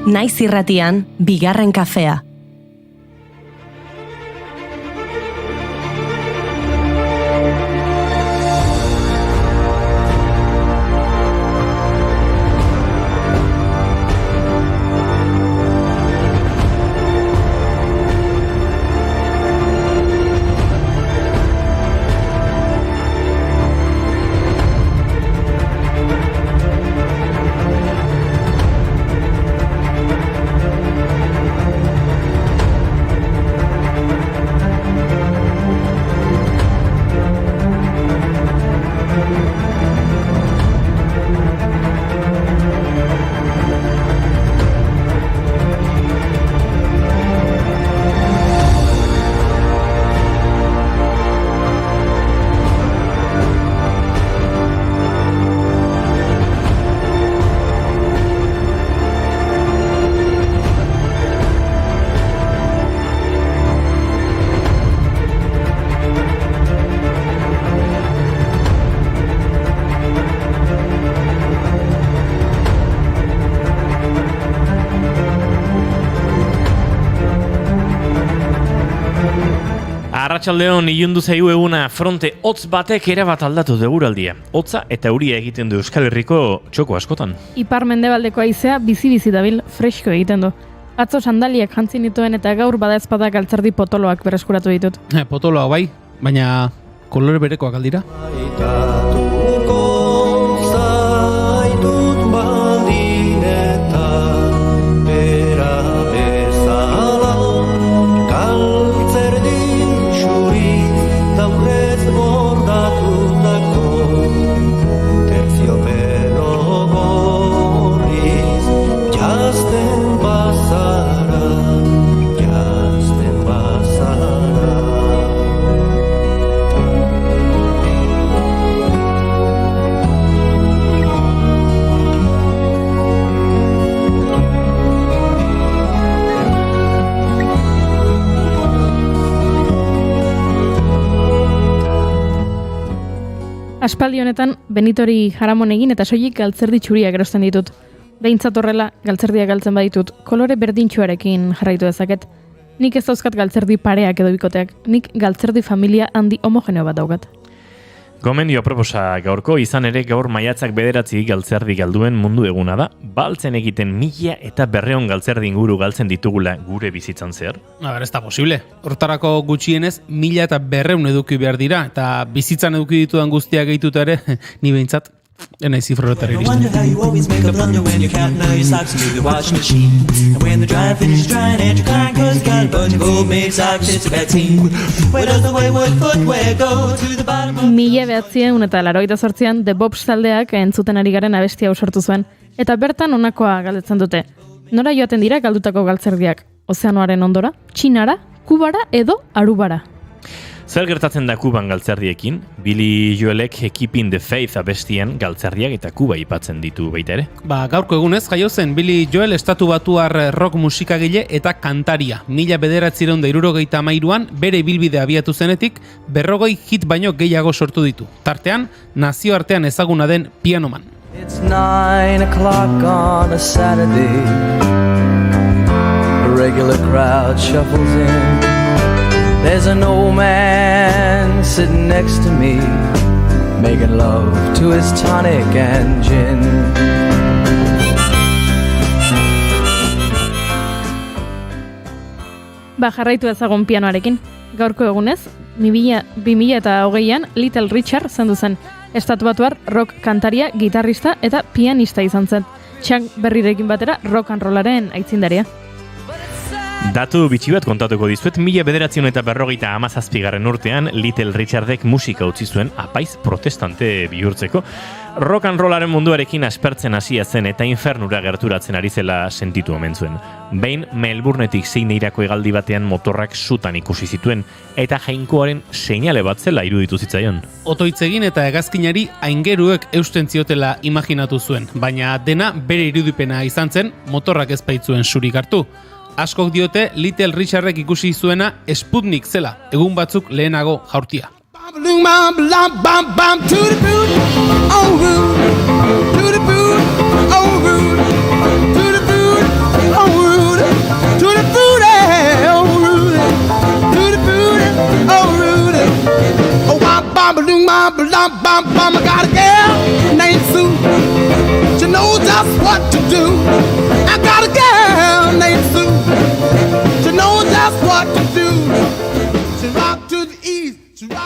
Naiz irratian, bigarren kafea. Arratsaldeon ilundu zaigu eguna fronte hotz batek erabat aldatu du eguraldia. Hotza eta euria egiten du Euskal Herriko txoko askotan. Ipar-mendebaldeko haizea bizi-bizi dabil fresko egiten du. Atzo sandaliak jantzi nituen eta gaur badaezpada galtzerdi potoloak berreskuratu ditut. Potoloak bai, baina kolore berekoak aldira. Aspaldi honetan Benitori jaramon egin eta soilik galtzerdi txuriak erosten ditut. Behintzat horrela, galtzerdiak galtzen baditut, kolore berdintsuarekin jarraitu dezaket. Nik ez dauzkat galtzerdi pareak edo bikoteak, nik galtzerdi familia handi homogeneo bat daukat. Gomendio aproposa gaurko, izan ere gaur maiatzak 9 galtzerdi galduen mundu eguna da, baltzen egiten 1.200 galtzerdi inguru galtzen ditugula gure bizitzan zehar. Ez da posible. Hortarako gutxienez 1.200 eduki behar dira, eta bizitzan eduki ditudan guztiak gehituta ere, ni behintzat, enai zifroretara iristen. Mila 1988an The Bobs taldeak entzuten ari garen abestia sortu zuen, eta bertan honakoa galdetzen dute. Nora joaten dira galdutako galtzerdiak? Ozeanoaren ondora, Txinara, Kubara edo Arubara? Zer gertatzen da Kuban galtzerdiekin? Billy Joelek Keeping the Faith abestian galtzerdiak eta Kuba aipatzen ditu baita ere. Gaurko egunez jaio zen Billy Joel estatu batuar rock musikagile eta kantaria. 1963an bere ibilbidea abiatu zenetik 40 hit baino gehiago sortu ditu. Tartean, nazioartean ezaguna den Pianoman. It's 9 o'clock on a Saturday. A regular crowd shuffles in. There's an old man sitting next to me, making love to his tonic and gin. Jarraitu ezagun pianoarekin. Gaurko egunez, 2020an Little Richard zendu zen. Estatu batuar rock kantaria, gitarrista eta pianista izan zen. Chuck Berryrekin batera rock and rollaren aitzindaria. Datu bitxi bat kontatuko dizuet, 1957 urtean Little Richardek musika utzi zuen apaiz protestante bihurtzeko. Rock and rollaren munduarekin aspertzen hasia zen eta infernura gerturatzen ari zela sentitu omen zuen. Behin Melbournetik Sydneyrako hegaldi batean motorrak sutan ikusi zituen eta jainkoaren seinale bat zela iruditu zitzaion. Otoitz egin eta hegazkinari aingeruek eusten ziotela imaginatu zuen, baina dena bere irudipena izan zen, motorrak ez baitzuen surik hartu. Askok diote Little Richardek ikusi zuena Sputnik zela, egun batzuk lehenago jaurtia. I got a girl named Sue. She knows just what to do. I got a girl named Sue. She knows just what to do. She rock to the east.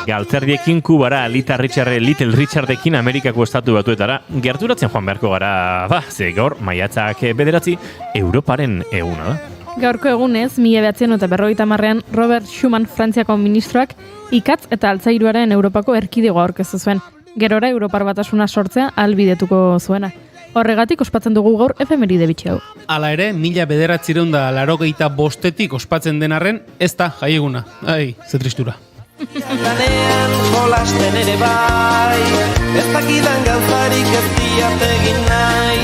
Galtzerdiekin Kubara, Little Richardekin Amerikako estatu batuetara gerturatzen joan beharko gara, ze gaur maiatzak 9 Europaren eguna da. Gaurko egunez, 1950ean Robert Schuman Frantziako ministroak ikatz eta altzairuaren Europako erkidegoa aurkeztu zuen. Gerora Europar Batasuna sortzea ahalbidetuko zuena. Horregatik ospatzen dugu gaur efemeride bitxi hau. Hala ere, 1985etik ospatzen denarren, ez da jaieguna. Ai, ze tristura. Lanean jolasten ere bai, ez dakidan gauzarik ez diat egin nahi,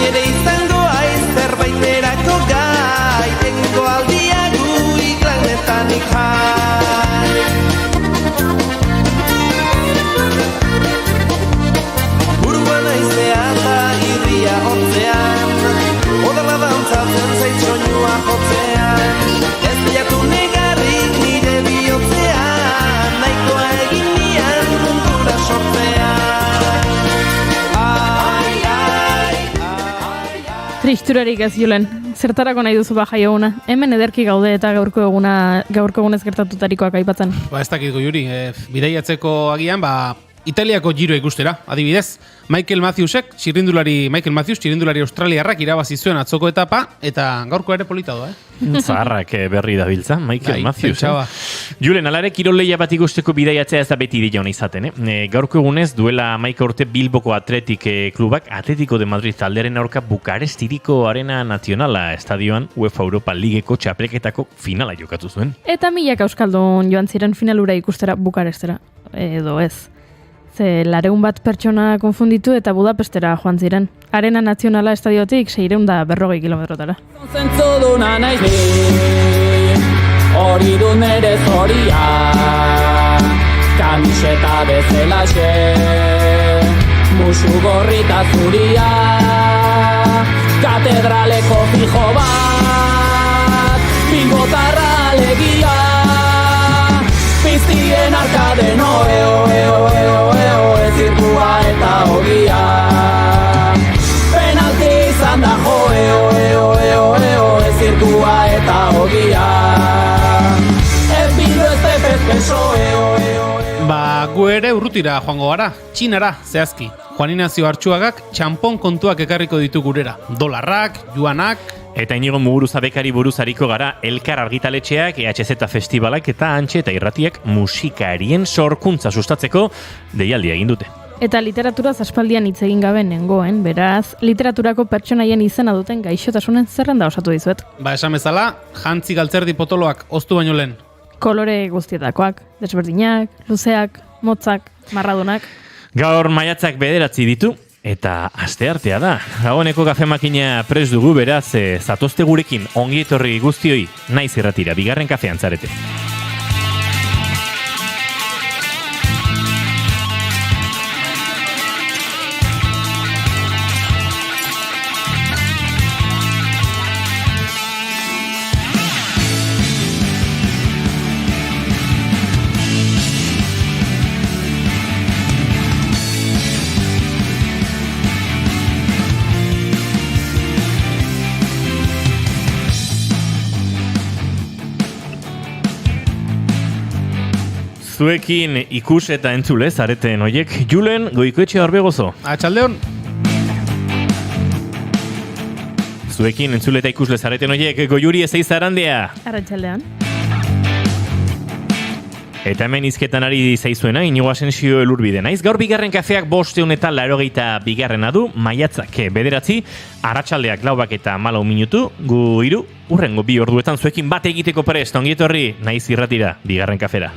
ere izango aiz zerbaiterako gai, egingo aldiagu iklanetan ikai. Buruan aizea eta irria hotzean, odala dantzatzen zait soinua hotzean, ez diatu negarrik nire bihotzean, nahikoa egin nian mundura sortzean. Ai, ai, ai. Tristurarik ez, Julen. Zertarako nahi duzu baja eguna. Hemen ederki gaude eta gaurko egunez gertatutarikoak aipatzen. Ez dakit Goiuri, bidaiatzeko agian, Italiako Giro ikustera, adibidez. Michael Matthews txirrindulari australiarrak irabazi zuen atzoko etapa, eta gaurko ere polita doa, Zaharrak berri dabiltza, Michael Matthews. pentsaba. Julen, alare kirol lehia bat ikusteko bidaiatzea ez da beti dion izaten. Gaurko egunez, duela 11 urte Bilboko Atletik klubak Atletico de Madrid talderen aurka Bukarestiriko Arena Nazionala estadioan UEFA Europa Ligeko txapelketako finala jokatu zuen. Eta milaka euskaldun joan ziren finalura ikustera Bukarestera. Edo ez. Ze 200 pertsona konfunditu eta Budapestera joan ziren. Arena Nazionala estadiotik 640 kilometrotara. Zentzuduna naiz ni, hori du nere zoria, kamiseta bezelaxe, musu gorrita zuria, katedraleko fijo bat, bilbotarra alegia, piztien arkaden ez zirkua eta ogia, penalti izan da ez zirkua eta ogia, ez bildu ez tepez peso Gu ere urrutira joango gara, Txinara, zehazki. Juan Ignacio Artxuagak txampon kontuak ekarriko ditu gurera. Dolarrak, juanak. Eta Inigo Muguruza bekari buruzariko gara Elkar Argitaletxeak, EHZ Festivalak eta Antxe eta Irratiak musikarien sorkuntza sustatzeko deialdia egin dute. Eta literaturaz aspaldian hitz egin gabe nengoen, beraz, literaturako pertsonaien izena duten gaixotasunen zerrenda osatu dizuet. Esan bezala, jantzi galtzerdi potoloak oztu baino lehen. Kolore guztietakoak, desberdinak, luzeak, motzak, marradunak. Gaur maiatzak 9 ditu, eta asteartea da. Dagoeneko kafemakina prest dugu, beraz, zatozte gurekin ongi etorri guztioi, naiz irratira, bigarren kafean zarete. Zuekin ikus eta entzule zareten oiek, Julen Goikoetxe Orbegozo. Atxaldeon. Zuekin entzule eta ikusle zareten oiek, Goiuri Ezeizarandia. Arratsaldean. Eta hemen izketan ari zaizuena, Inigo Asensio Elurbide naiz. Gaur bigarren kafeak 582 du, maiatzak 9, arratsaldeak 4 eta 14 minutu, gu 3, urrengo 2 orduetan zuekin bat egiteko prest, ongi etorri, naiz irratira, bigarren kafera.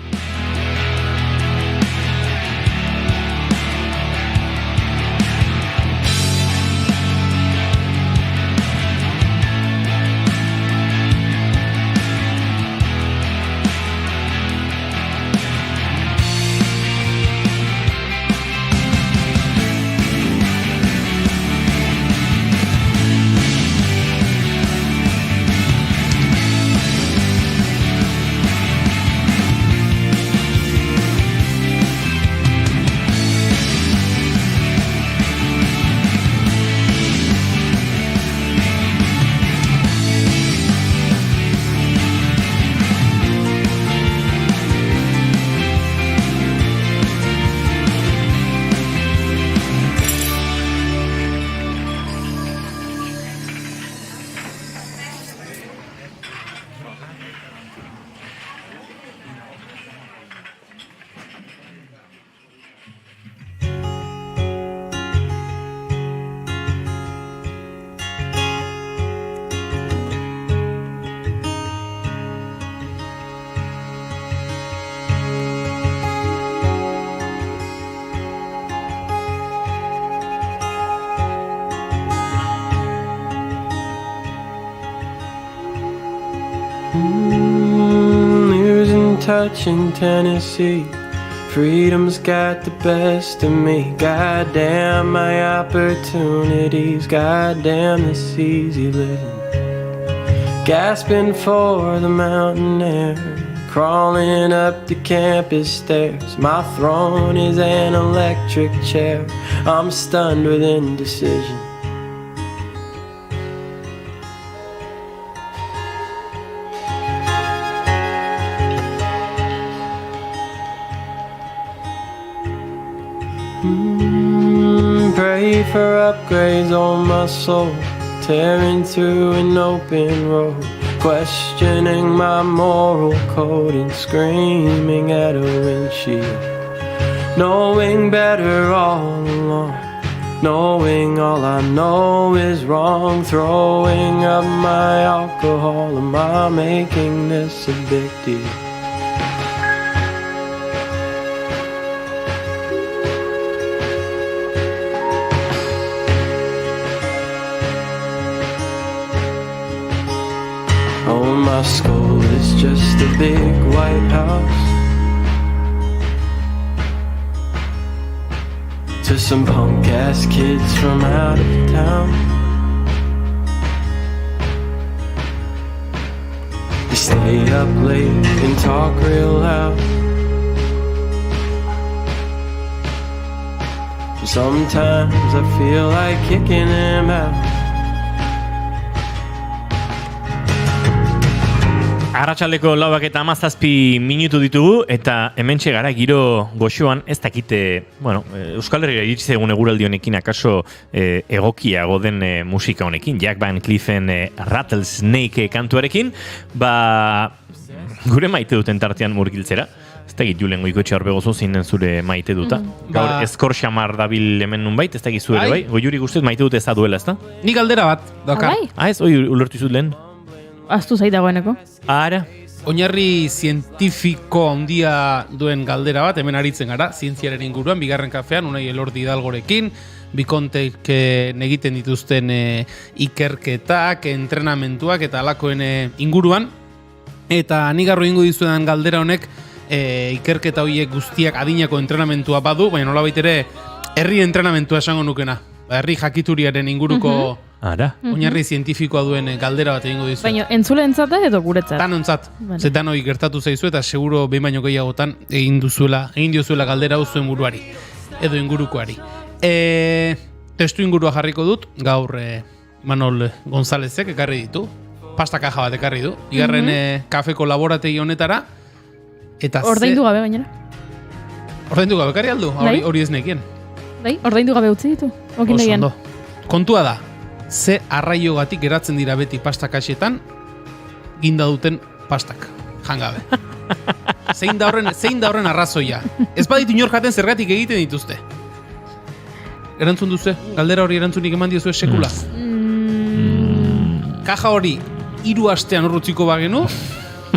touch in Tennessee. Freedom's got the best of me. Goddamn my opportunities. Goddamn this easy living. Gasping for the mountain air. Crawling up the campus stairs. My throne is an electric chair. I'm stunned with indecision. Pray for upgrades on my soul. Tearing through an open road. Questioning my moral code and screaming at a windshield. Knowing better all along. Knowing all I know is wrong. Throwing up my alcohol. Am I making this a big deal? Oh, my skull is just a big white house. To some punk-ass kids from out of town. They stay up late and talk real loud. Sometimes I feel like kicking them out. Arratsaldeko 4:17 ditugu, eta hementxe gara giro goxoan, ez dakite, Euskal Herria iritsi egun eguraldi honekin akaso egokiago den musika honekin, Jack Van Cliffen Rattlesnake kantuarekin, gure maite duten tartean murgiltzera. Ez dakit Julen Goikoetxe Arbegozo zinen zure maite duta. Gaur eskor xamar dabil hemen nunbait, ez dakit zuere bai? Goiuri guztiz maite dut ez da duela, ez da? Ni galdera bat, doka. Ez, ulertu izut lehen? Aztu zait dagoeneko. Ara. Oinarri zientifiko handia duen galdera bat, hemen aritzen gara, zientziaren inguruan, bigarren kafean, Unai Elordi Hidalgorekin, bikontek egiten dituzten ikerketak, entrenamentuak eta alakoen inguruan. Eta ni garro ingo dizuetan galdera honek, ikerketa horiek guztiak adinako entrenamentua badu, baina nolabait ere herri entrenamentua esango nukena. Herri jakituriaren inguruko oinarri zientifikoa duen galdera bat egingo dizu. Baina entzule entzata edo guretzat? Danontzat. Zetan hori gertatu zaizu eta seguro behin baino gehiagotan egin diozuela galdera hau zuen buruari. Edo ingurukoari. Testu ingurua jarriko dut, gaur Manol Gonzalezek ekarri ditu. Pasta kaja bat ekarri du. Bigarren kafeko laborategi honetara. Ordaindu gabe bainera. Ordaindu gabe ekarri aldu? Hori ez nekien. Bai, ordaindu gabe utzi ditu. Oso. Kontua da, ze arraiogatik geratzen dira beti pasta kaxetan ginda duten pastak, jangabe. Zein da horren arrazoia. Ez baditu inor jaten zergatik egiten dituzte. Erantzun duzu, galdera hori erantzunik eman diozu sekula. Kaja hori 3 astean urrutziko bagenu,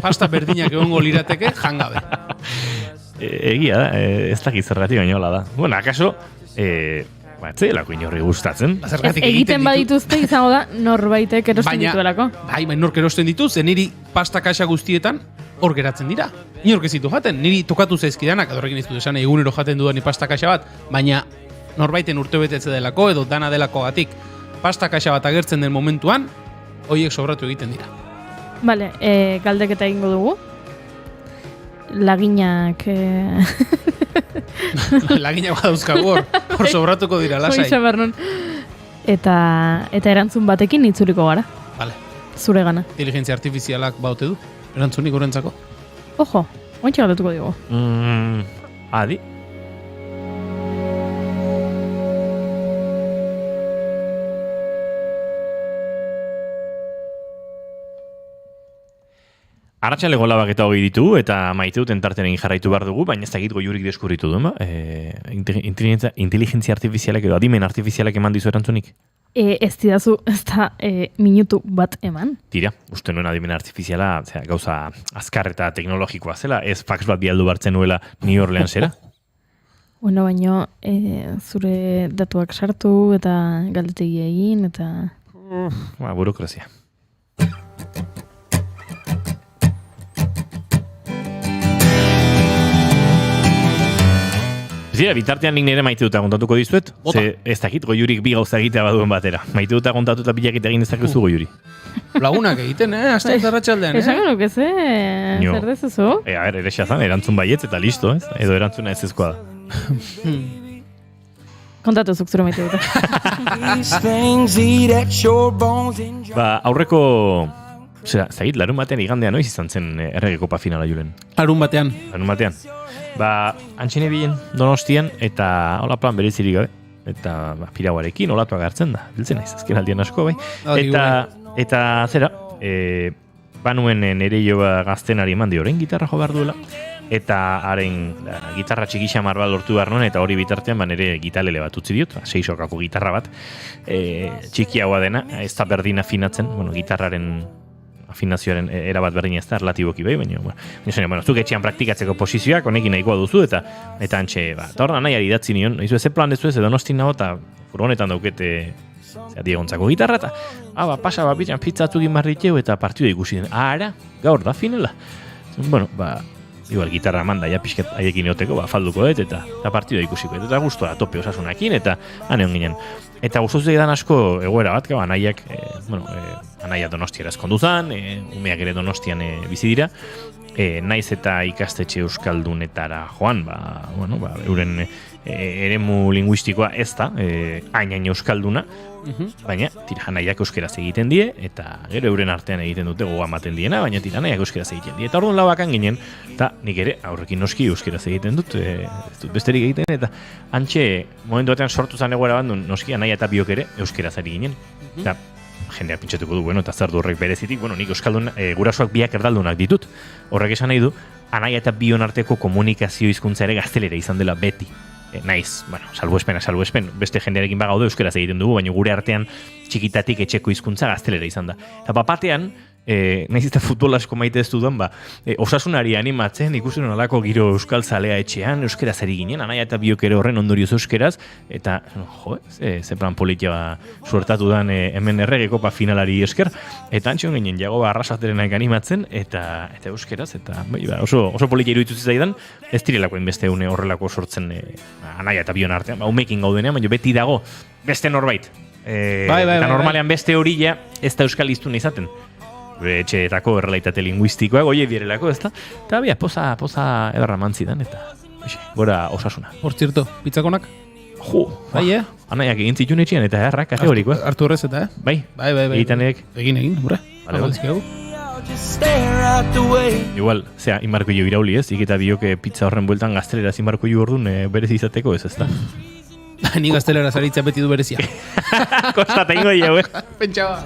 pasta berdinak egongo lirateke jangabe. Egia da, ez dakit zergatik baino da. Bueno, akaso, zelako inorri gustatzen. Egiten badituzte izango da norbaitek erosten dituelako. Baina nork erosten dituz, niri pasta kaxa guztietan hor geratzen dira. Inork ez ditu jaten, niri tokatu zaizkidanak, adorrekin ez dut esan egunero jaten dudani pasta kaxa bat, baina norbaiten urtebetetze delako edo dana delako gatik pasta kaxa bat agertzen den momentuan, horiek sobratu egiten dira. Bale, galdeketa egingo dugu. Laginak... Laginak badauzkagu hor sobratuko dira, lasai. Eta erantzun batekin itzuliko gara. Vale. Zure gana. Inteligentzia artifizialak baute du? Erantzunik horrentzako? Ojo, ointxe galdetuko dugu. Adi. Arratsaleko 4:08 ditugu eta maite duten tartenekin jarraitu behar dugu, baina ez dakit Goiurik deskubritu du, inteligentzia artifizialak edo adimen artifizialak eman dizu erantzunik? Ez didazu, ez da minutu bat eman. Tira, uste nuen adimen artifiziala gauza azkar eta teknologikoa zela, ez fax bat bialdu bartzen nuela New Orleansera? Bueno, baino, zure datuak sartu eta galdetegi egin eta... Zira, bitartean nik nire maite duta kontatuko dizuet, ze ez dakit Goiurik bi gauza egitea baduen batera. Maite duta kontatu eta bilakit egin dezakezu Goiuri. Lagunak egiten, Aste eta arratsaldean, Esan nuke ze, Jo. zer dezuzu? A ber, ere xazan, erantzun baietz eta listo, ez? Edo erantzuna ez ezkoa da. Kontatu zuk zure maite dute. Aurreko, zagit, larun batean igandean noiz izan zen errege kopa finala Julen. Larun batean. Larun batean. Antxene bilen Donostian eta hola plan berezirik gabe. Eta piraguarekin olatuak hartzen da. Biltzen naiz, azken aldian asko, bai. Eta zera, banuen nere joa gaztenari eman di orain gitarra jo behar duela. Eta haren gitarra txiki xamar bat lortu behar nuen, eta hori bitartean nire gitalele bat utzi diot, 6 sokako gitarra bat, txikiagoa dena, ez da berdin afinatzen, gitarraren afinazioaren erabat berdina ez da, relatiboki bai, baina, zuk etxean praktikatzeko posizioak, honekin nahikoa duzu, eta antxe, eta hor da nahiari idatzi nion, izu ze plan dezu ez, edo nostin nago, eta furgonetan daukete diegontzako gitarra, eta pasa bitan pizzatzuk inbarriteu, eta partidua ikusi den, ara, gaur da finela. Igual gitarra manda ja pixket haiekin eoteko, falduko dut, eta partidua ikusiko dut, eta guztua tope osasunakin, eta egon ginen. Eta guztuz egidan asko egoera bat, anaiak, anaia Donostiara ezkonduzan, umeak ere Donostian bizi dira, naiz eta ikastetxe euskaldunetara joan, euren eremu linguistikoa ez da, hain euskalduna, baina anaiak euskeraz egiten die, eta gero euren artean egiten dute goga ematen diena, baina anaiak euskeraz egiten die. Eta orduan labakan ginen, eta nik ere aurrekin noski euskeraz egiten dut, ez dut besterik egiten, eta antxe, momentu batean sortu zan egoera bandun, noski anaia eta biok ere euskeraz ari ginen. Eta jendeak pintxatuko du, eta zer du horrek berezitik, nik euskaldun, gurasoak biak erdaldunak ditut, horrek esan nahi du, anaia eta bion arteko komunikazio hizkuntza ere gaztelera izan dela beti. Naiz, salbuespen, beste jendearekin bagaude euskeraz egiten dugu, baina gure artean txikitatik etxeko hizkuntza gaztelera izan da. Eta batean, naiz eta futbol asko maite ez dudan, osasunari animatzen, ikusten nolako giro euskal zalea etxean, euskeraz ari ginen, anaia eta biok ere horren ondorioz euskeraz, eta, ze plan politia suertatu dan hemen errege kopa finalari esker, eta antxon ginen, jago arrasaterenak animatzen, eta euskeraz, eta oso politia iruditu zizaidan, ez direlakoen beste une horrelako sortzen anaia eta bion artean, umekin gaudenean, baina beti dago beste norbait. Eta normalean beste hori ja ez da euskal iztun izaten. Etxeetako errealitate linguistikoa, goie direlako, ez da? Eta poza edarra mantzidan, eta gora osasuna. Hor zirto, pizzakonak? Anaiak egin zituen etxean, eta errak kategoriko. Hartu horrez eta, Bai, egitanek. Egin, bure. Igual, inbarko jo irauli ez, iketa bioke pizza horren bueltan gaztelera inbarko jo orduan berez izateko ez da? Ni gaztelera zaritza beti du berezia. Kostata ingo jau, Pentsaba.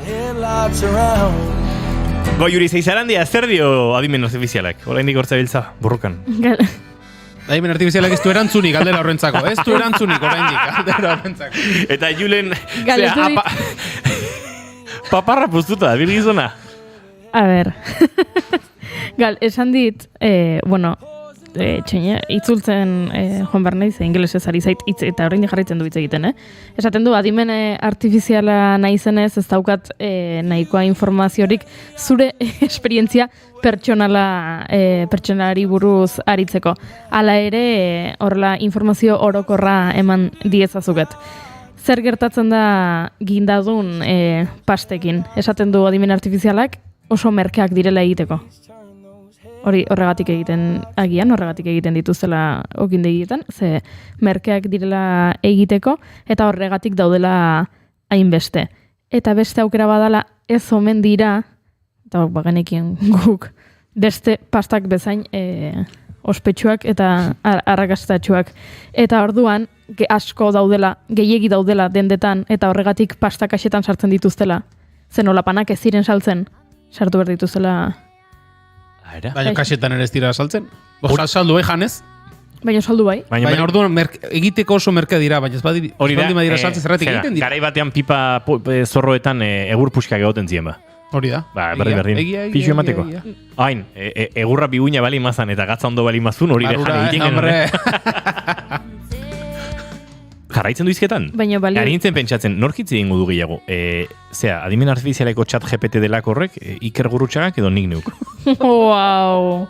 Goiuri zeizarandia, zer dio adimen artifizialak? Hola indik hortza biltza, burrukan. Adimen artifizialak ez du erantzunik galdera horrentzako, ez du erantzunik oraindik galdera horrentzako. Eta Julen, paparra puztuta, birgizona. A ber, esan dit, itzultzen joan behar nahi, ingelesez ari zait, eta horrein jarraitzen du hitz egiten, Esaten du, adimen artifiziala nahi zenez, ez daukat nahikoa informaziorik zure esperientzia pertsonalari buruz aritzeko. Hala ere, horrela informazio orokorra eman diezazuket. Zer gertatzen da gindadun pastekin? Esaten du adimen artifizialak oso merkeak direla egiteko. Horregatik egiten dituztela okindegietan, ze merkeak direla egiteko, eta horregatik daudela hainbeste. Eta beste aukera badala ez omen dira, eta bagenekien guk, beste pastak bezain ospetsuak eta arrakastatsuak. Eta orduan, asko daudela, gehiegi daudela dendetan, eta horregatik pasta kaxetan sartzen dituztela. Zen olapanak ez ziren saltzen, sartu behar dituztela. Baina kasetan ere ez dira saltzen. Saldu janez. Baina saldu bai. Baina orduan egiteko oso merkea dira, baina ez baldin badira saltzen zerratik egiten dira. Garai batean pipa zorroetan egur puxkak egoten ziren ba. Hori da. Berdin. Pixu emateko. Hain, egurra biguina bali mazan eta gatza ondo bali mazun hori dejan egiten genuen. Jarraitzen du izketan? Baina bali... Nintzen pentsatzen, norkitzi egingo du gehiago? Adimen artifizialeko chat GPT delako horrek, Iker Gurutxagak edo nik neuk? Wow!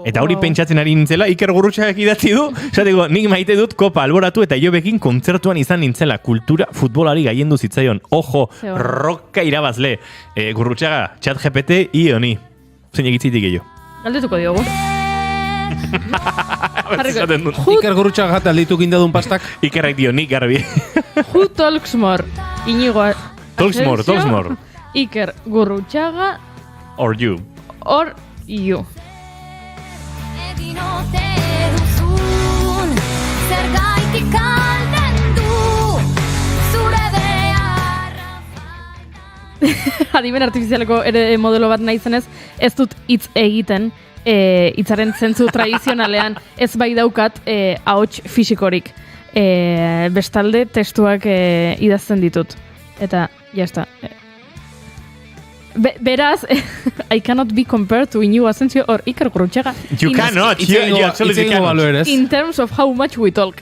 Eta hori pentsatzen ari nintzela, Iker Gurrutxagak idatzi du, esateko, nik maite dut Kopa alboratu eta Ilobekin kontzertuan izan nintzela, kultura futbolari gaiendu zitzaion. Ojo, roka irabazle. Gurrutxaga, ChatGPT, honi. Zein egitzitik gehiago. Galdetuko diogu. Iker Gurrutxaga jata aldituk indadun pastak. Ikerrek dio, nik garbi. Who talks more? Inigo Talks more. Iker Gurrutxaga Or you. or you. Egin ote duzun, zergaitik aldendu, zure beharra. Adimen artifizialeko ere modelo bat naizenez, ez dut hitz egiten, hitzaren zentzu tradizionalean ez bai daukat ahots fisikorik. Bestalde testuak idazten ditut. Eta, jazta. Beraz, I cannot be compared to Iñigo Asensio or Iker Gurrutxaga. You cannot, you absolutely cannot. In terms of how much we talk.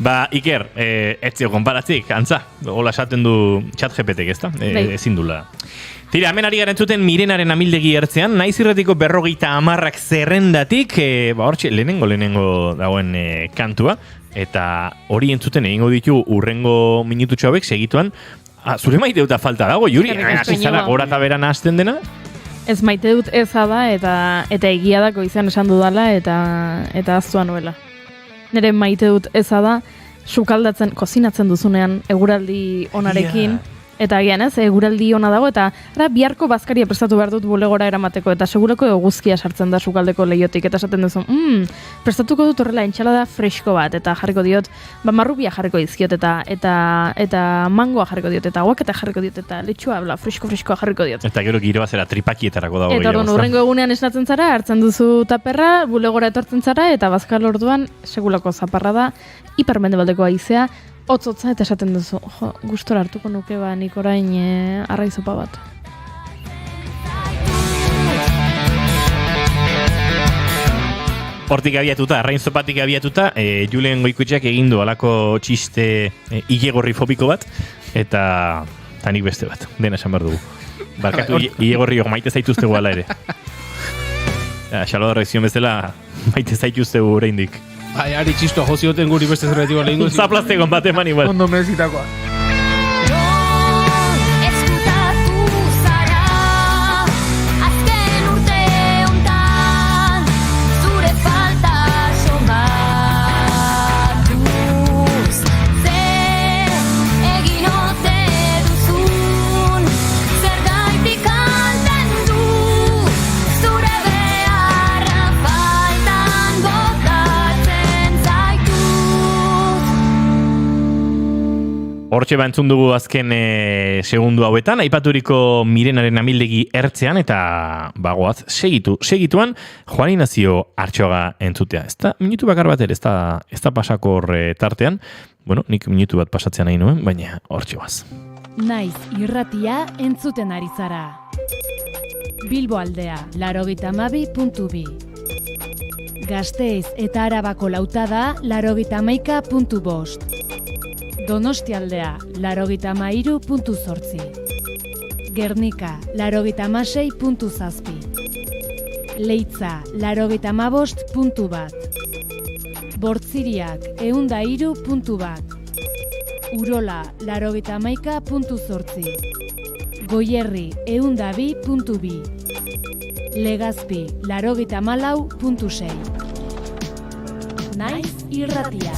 Ba, Iker, etzio konparatzik, antza. Hola esaten du ChatGPT-ek, ezta? Ezin dula. Tira, hemen ari garen zuten Mirenaren amildegi ertzean, naiz irratiko 50 zerrendatik, hortxe, lehenengo dagoen kantua, eta hori entzuten egingo ditu urrengo minututxo hauek segituan. Zure maite dut falta dago, Juri? Hasi zara gora eta beran hasten dena? Ez maite dut eza da, eta egia dako izan esan dudala, eta aztua nuela. Nire maite dut eza da, sukaldatzen, kozinatzen duzunean eguraldi onarekin, eta agian ez, eguraldi ona dago, eta biharko bazkaria prestatu behar dut bulegora eramateko, eta segurako eguzkia sartzen da sukaldeko lehiotik, eta esaten duzu, prestatuko dut horrela entxalada fresko bat, eta jarriko diot, marrubia jarriko dizkiot, eta mangoa jarriko diot, eta aguaketa jarriko diot, eta letxua, freskoa jarriko diot. Eta gero giro bazera tripakietarako dago. Eta orduan, urrengo egunean esnatzen zara, hartzen duzu taperra, bulegora etortzen zara, eta bazkal orduan, segulako zaparra da, hipermendebaldeko haizea, Otzotza eta esaten duzu, gustora hartuko nuke nik orain arraizopa bat. Hortik abiatuta, arrainzopatik abiatuta, Julen Goikutxeak egin du alako txiste ilegorri fobiko bat, eta nik beste bat, dena esan behar dugu. Barkatu, ilegorri maite zaituztegu ala ere. Xalo da reakzion bezala, maite zaituztegu oraindik. Ari txistoa jozioten guri beste zerretik bat lehingo. Zaplaztekon bat eman igual. Ondo merezitakoa. Hortxe entzun dugu azken segundu hauetan, aipaturiko Mirenaren amildegi ertzean, eta bagoaz, segituan, Juan Ignacio Artxoga entzutea. Ez da, minutu bakar bat ere, ez da pasako tartean, bueno, nik minutu bat pasatzen nahi nuen, baina hortxe baz. Naiz irratia entzuten ari zara. Bilbo aldea, 92.2. Gasteiz eta Arabako lautada, 91.5. Donostialdea, 93.8. Gernika, 96.7. Leitza, 95.1. Bortziriak, 103.1. Urola, 91.8. Goierri, 102.2. Legazpi, 94.6. Naiz irratia.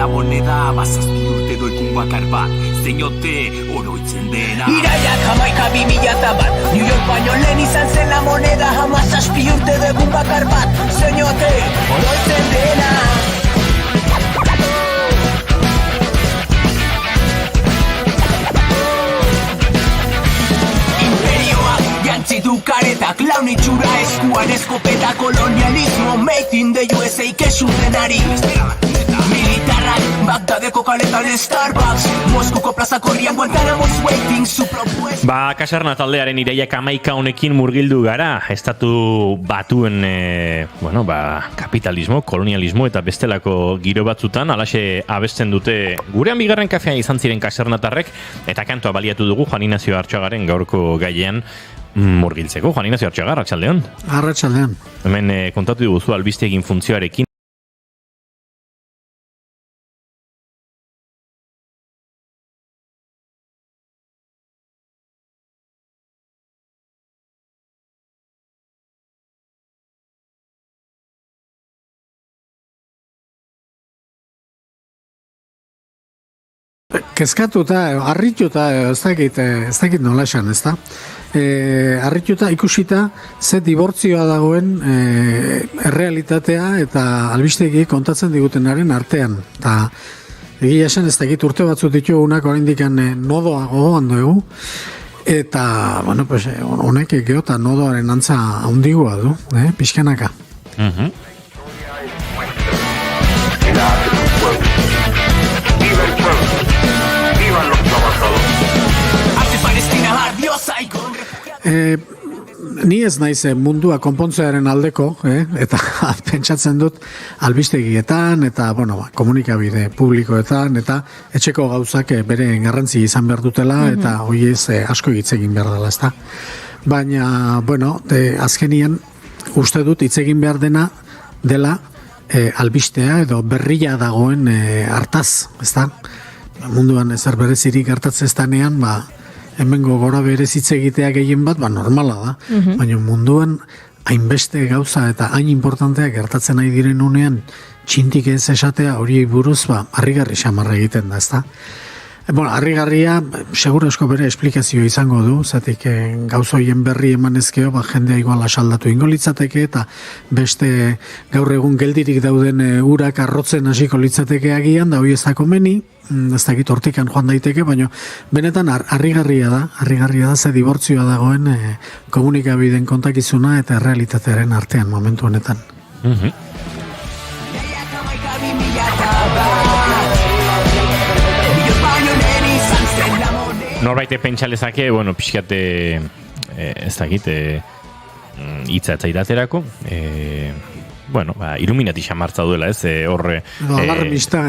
La moneda bazazpi urte doikun bakar bat zeinote oroitzen dena Iraiak 11.000 New York baino lehen izan zen la moneda 17 urte doikun bakar bat zeinote oroitzen dena Imperioak jantzitu karetak laun itxura eskuan eskopeta kolonialismo made in the USA kesu denari Militarrak Bagdadeko kaletan Starbucks, Moskuko plazako rian Guantanamo's waiting su propuesta. Ba, Kaserna taldearen iraiak 11 honekin murgildu gara, estatu batuen kapitalismo, kolonialismo eta bestelako giro batzutan, alaxe abesten dute gurean bigarren kafean izan ziren kasernatarrek, eta kantoa baliatu dugu Juan Ignacio Artxagaren gaurko gailean murgiltzeko. Juan Ignacio Artxaga, arratsaldeon. Arratsaldeon. Hemen kontatu diguzu albistegin funtzioarekin. Kezkatuta, harrituta, ez dakit nola esan, ez da? Harrituta ikusita ze dibortzioa dagoen errealitatea eta albistegi kontatzen digutenaren artean. Eta egia esan ez dakit urte batzuk ditugunak oraindik nodoa gogoan dugu. Eta, honek geota nodoaren antza handigua du, pixkanaka. Ni ez naiz mundua konpontzearen aldeko, eta pentsatzen dut albistegietan eta komunikabide publikoetan eta etxeko gauzak bere garrantzi izan behar dutela eta hoiez asko hitz egin behar dela, ezta. Baina, azkenian uste dut hitz egin behar dela albistea edo berria dagoen hartaz, ezta. Munduan ezer berezirik gertatzen ez danean, hemengo gora berezitze egitea gehien bat, normala da. Baina munduan hainbeste gauza eta hain importanteak gertatzen nahi diren unean txintik ez esatea hori buruz, harrigarri xamarra egiten da, ezta? Harrigarria, seguro esko bere esplikazio izango du, zatik gauzoien berri emanezkeo, jendea igual asaldatu ingo litzateke, eta beste gaur egun geldirik dauden urak arrotzen hasiko litzateke agian, da hori ez dako meni, ez dakit hortikan joan daiteke, baina benetan harrigarria da ze dibortzioa dagoen komunikabideen kontakizuna eta errealitatearen artean momentu honetan. Norbaite pentsalezake, pixkate ez dakit hitza etzaidaterako, Illuminati xamartza duela, ez, horre... Alarmista,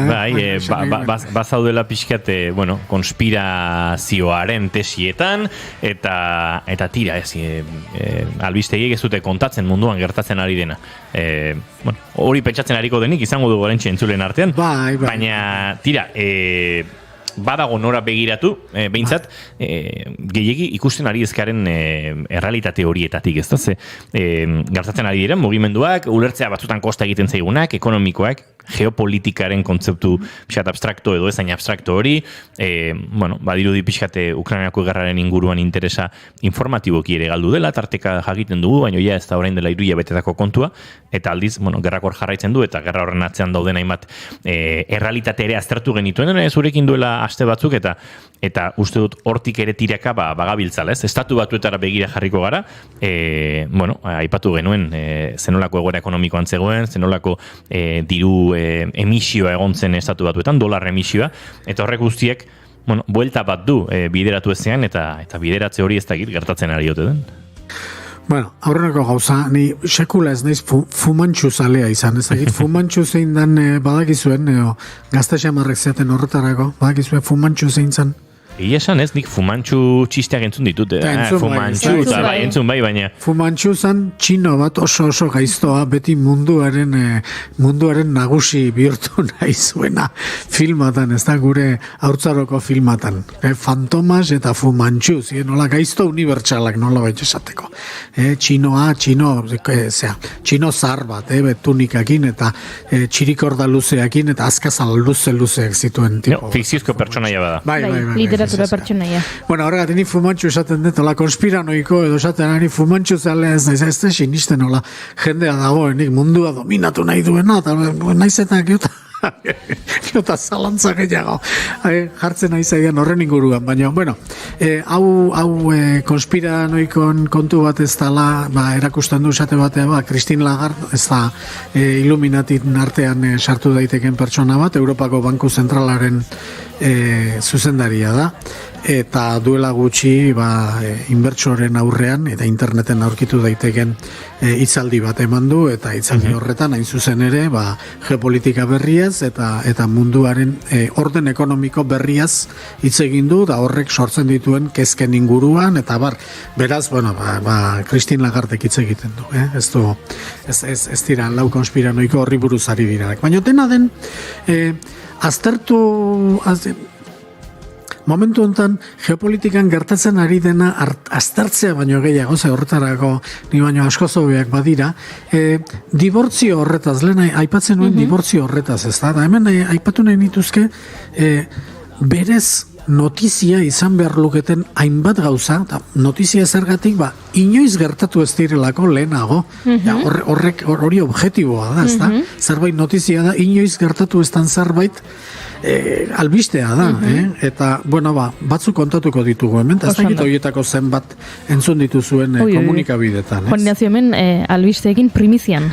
bazaudela pixkate, konspirazioaren tesietan, eta tira, ez, albistegiek ez dute kontatzen munduan gertatzen ari dena. Hori pentsatzen ariko denik, izango dugu orentxe entzulen artean, baina, tira, badago nora begiratu, behintzat, gehiegi ikusten ari ezkaren errealitate horietatik, ez da, gertatzen ari diren, mugimenduak, ulertzea batzutan kosta egiten zaigunak, ekonomikoak, geopolitikaren kontzeptu pixkat abstrakto edo ezain abstrakto hori, badirudi pixkate Ukrainako gerraren inguruan interesa informatiboki ere galdu dela, tarteka jakiten dugu, baina ez da orain dela 3 hilabetetako kontua, eta aldiz, gerrakor jarraitzen du, eta gerra horren atzean dauden hainbat errealitate ere aztertu genituen, zurekin duela aste batzuk, eta uste dut hortik ere tiraka bagabiltzala, ez? Estatu batuetara begira jarriko gara, aipatu genuen zenolako egoera ekonomikoan zegoen, zenolako diru emisioa egon zen estatu batuetan, dolar emisioa, eta horrek guztiek, buelta bat du bideratu ezean, eta bideratze hori ez dakit gertatzen ari ote den. Aurrenako gauza, ni sekula ez naiz fumantxu zalea izan, ez dakit, fumantxu zein dan badakizuen, gazta xamarrek zeaten horretarako, badakizuen fumantxu zein zan. Egia esan ez, nik fumantxu txisteak entzun ditut, entzun bai, baina... Fumantxu zan txino bat oso gaiztoa, beti munduaren nagusi bihurtu nahi zuena filmatan, ez da gure haurtzaroko filmatan. Fantomas eta Fumantxu, nola gaizto unibertsalak nola baita esateko. Txino zar bat, betunikakin eta txirikorda luzeakin eta azkazal luzeak zituen tipo. Fikziozko pertsonaia bada. Bai. Literatura pertsonaia. Horregatik ni Fumantxu esaten dut, hola konspiranoiko edo esaten ari Fumantxu zalea ez naiz, ez da sinisten hola jendea dagoenik mundua dominatu nahi duena, eta naiz eta geota Eta zalantza gehiago jartzen nahi zaidan horren inguruan, baina, bueno, hau konspiranoikon kontu bat ez dala, erakusten du esate batea, Christine Lagarde ez da Illuminatin artean sartu daiteken pertsona bat, Europako Banku Zentralaren zuzendaria da, eta duela gutxi inbertsoren aurrean eta interneten aurkitu daiteken hitzaldi bat eman du, eta hitzaldi horretan hain zuzen ere geopolitika berriaz eta munduaren orden ekonomiko berriaz hitz egin du, da horrek sortzen dituen kezken inguruan, eta beraz, bueno, Christine Lagardek hitz egiten du, ez dira lau konspiranoiko horri buruz ari dira. Baina dena den momentu honetan geopolitikan gertatzen ari dena aztertzea baino gehiago, horretarako ni baino asko zobeak badira, dibortzio horretaz, lehen aipatzen nuen dibortzio horretaz, ez da hemen aipatu nahi nituzke berez notizia izan behar luketen hainbat gauza, notizia zergatik inoiz gertatu ez direlako lehenago, hori objektiboa da, ez da? Zerbait notizia da, inoiz gertatu ez dan zerbait albistea da, eta, bueno, batzuk kontatuko ditugu hemen, eta ez dakit horietako zenbat entzun dituzuen komunikabidetan. Koordinazio hemen albisteekin primizian.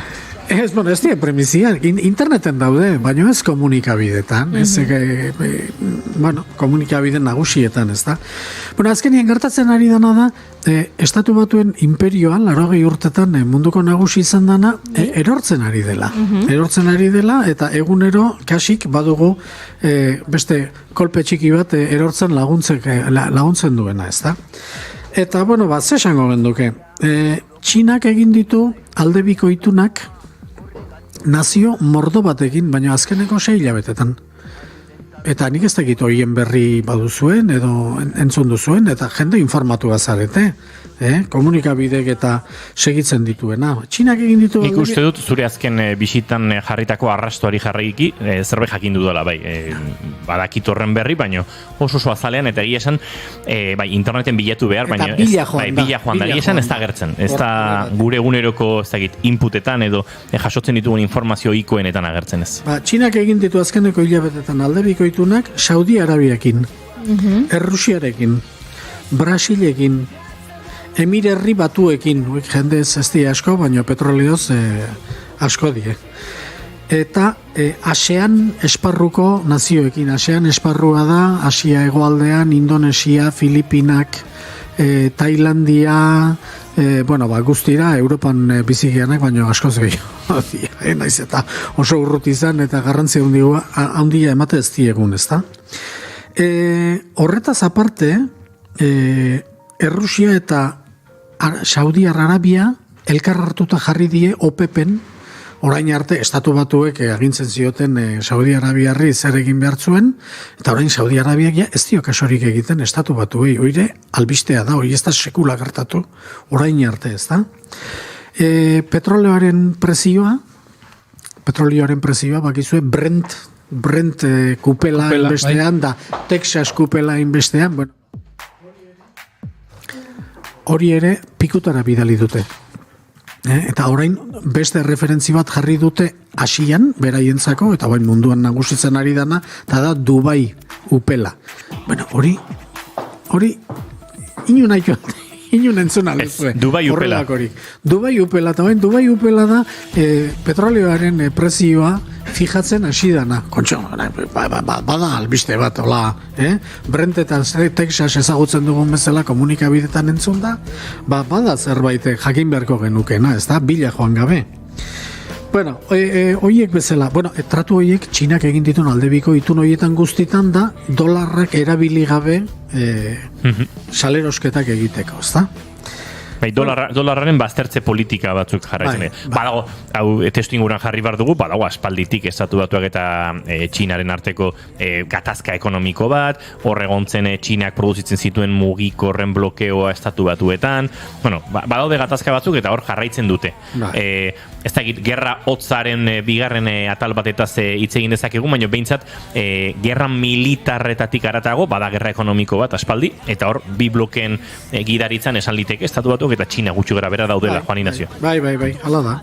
Ez dira primizia, interneten daude, baina ez komunikabidetan, komunikabide nagusietan, ez da. Bueno, azkenien gertatzen ari dana da, Estatu Batuen imperioan, 80 urtetan munduko nagusi izan dana, erortzen ari dela. Erortzen ari dela, eta egunero kasik badugu beste kolpe txiki bat erortzen laguntzen duena, ez da. Eta, bueno, ze esango genduke. Txinak egin ditu aldebiko itunak nazio mordo batekin, baina azkeneko 6 hilabetetan. Eta nik ez dakit horien berri baduzuen, edo entzun duzuen, eta jende informatua zarete. Komunikabidek eta segitzen dituena. Txinak egin ditu... Nik uste dut, zure azken bisitan jarritako arrastoari jarraiki, zerbait jakin dudala, badakit horren berri, baina oso azalean, eta egia esan, interneten bilatu behar, baina bila joan da, egia esan ez da gertzen. Ez da gure eguneroko, ez dakit, inputetan, edo jasotzen ditugun informazio ikoenetan agertzen ez. Txinak egin ditu azkeneko hilabetetan aldebiko itunak, Saudi Arabiakin, Errusiarekin, Brasilekin, Emirerri Batuekin, jende ez dira asko, baina petrolioz asko die. Eta ASEAN esparruko nazioekin, ASEAN esparrua da, Asia hegoaldean, Indonesia, Filipinak, Tailandia, guztira, Europan bizigianak, baina askoz gehiago. Naiz eta oso urrut izan, eta garrantzia handia emate ez diegun, ez da? Horretaz aparte, Errusia eta Saudi Arabia elkar hartuta jarri die OPEPen, orain arte Estatu Batuek agintzen zioten Saudi Arabiarri zer egin behar zuen, eta orain Saudi Arabiak ez dio kasorik egiten Estatu Batuei, oire albistea da, hori ez da sekula gertatu, orain arte ez da. Petrolioaren presioa, bakizue Brent kupela inbestean, da Texas kupela inbestean, bueno, hori ere pikutara bidali dute. Eta orain beste referentzi bat jarri dute Asian, beraientzako, eta bain munduan nagusitzen ari dana, eta da Dubai upela. Bueno, hori inun entzuna lezue. Dubai upela. Dubai upela, eta bain Dubai upela da petrolioaren prezioa fijatzen hasi dana. Kontxo, bada albiste bat, hola, Brent eta Texas ezagutzen dugun bezala komunikabidetan entzun da, bada zerbait jakin beharko genukena, ez da, bila joan gabe. Bueno, horiek bezala, tratu horiek Txinak egin ditun aldebiko itun horietan guztitan da dolarrak erabili gabe salerosketak egiteko, ez da? Dolarraren baztertze politika batzuk jarraitzen. Badago, hau testu inguruan jarri behar dugu, badago aspalditik Estatu Batuak eta Txinaren arteko gatazka ekonomiko bat, horregontzen Txinak produzitzen zituen mugikorren blokeoa Estatu Batuetan, badaude gatazka batzuk eta hor jarraitzen dute. Ez dakit, gerra hotzaren bigarren atal batetaz hitz egin dezakegu, baina behintzat gerra militarretatik aratago, bada gerra ekonomiko bat aspaldi, eta hor bi blokeen gidaritzan esan liteke Estatu Batuak eta Txina gutxi gara bera daudela, Juan Ignacio. Bai, hala da.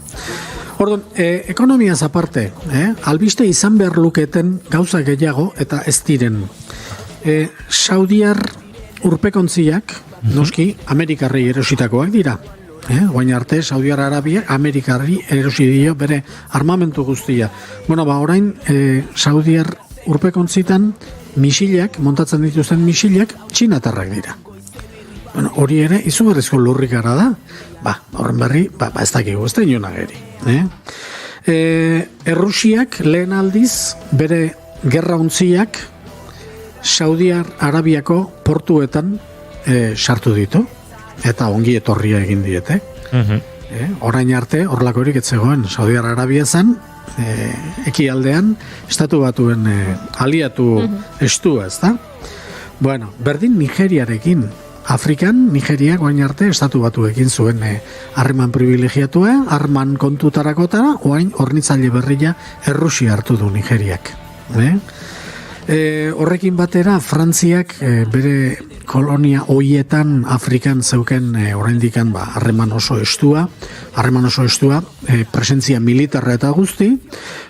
Orduan, ekonomiaz aparte, albiste izan behar luketen gauza gehiago eta ez diren. Saudiar urpekontziak, noski, Amerikarrei erositakoak dira. Guain arte, Saudiar Arabiak Amerikarri erosi dio bere armamentu guztia. Bueno, orain, Saudiar urpekontzitan misilak, montatzen dituzten misilak, txinatarrak dira. Bueno, hori ere, izugarrizko lurrikara da. Horren berri, ez dakigu, ez da inonageri. Errusiak lehen aldiz, bere gerra untziak Saudiar Arabiako portuetan sartu ditu. Eta ongi etorria egin diete. Orain arte, horlakorik etzegoen, Saudiar Arabia zen, ekialdean, estatu batuen aliatu estua, ez da? Bueno, berdin Nigeriarekin, Afrikan, Nigeriak orain arte, estatu batuekin zuen harreman privilegiatua, harman kontutarakotara, orain hornitzaile berria Errusia hartu du Nigeriak. Horrekin batera, Frantziak bere kolonia hoietan Afrikan zeuken oraindikan harreman oso estua, presentzia militarra eta guzti,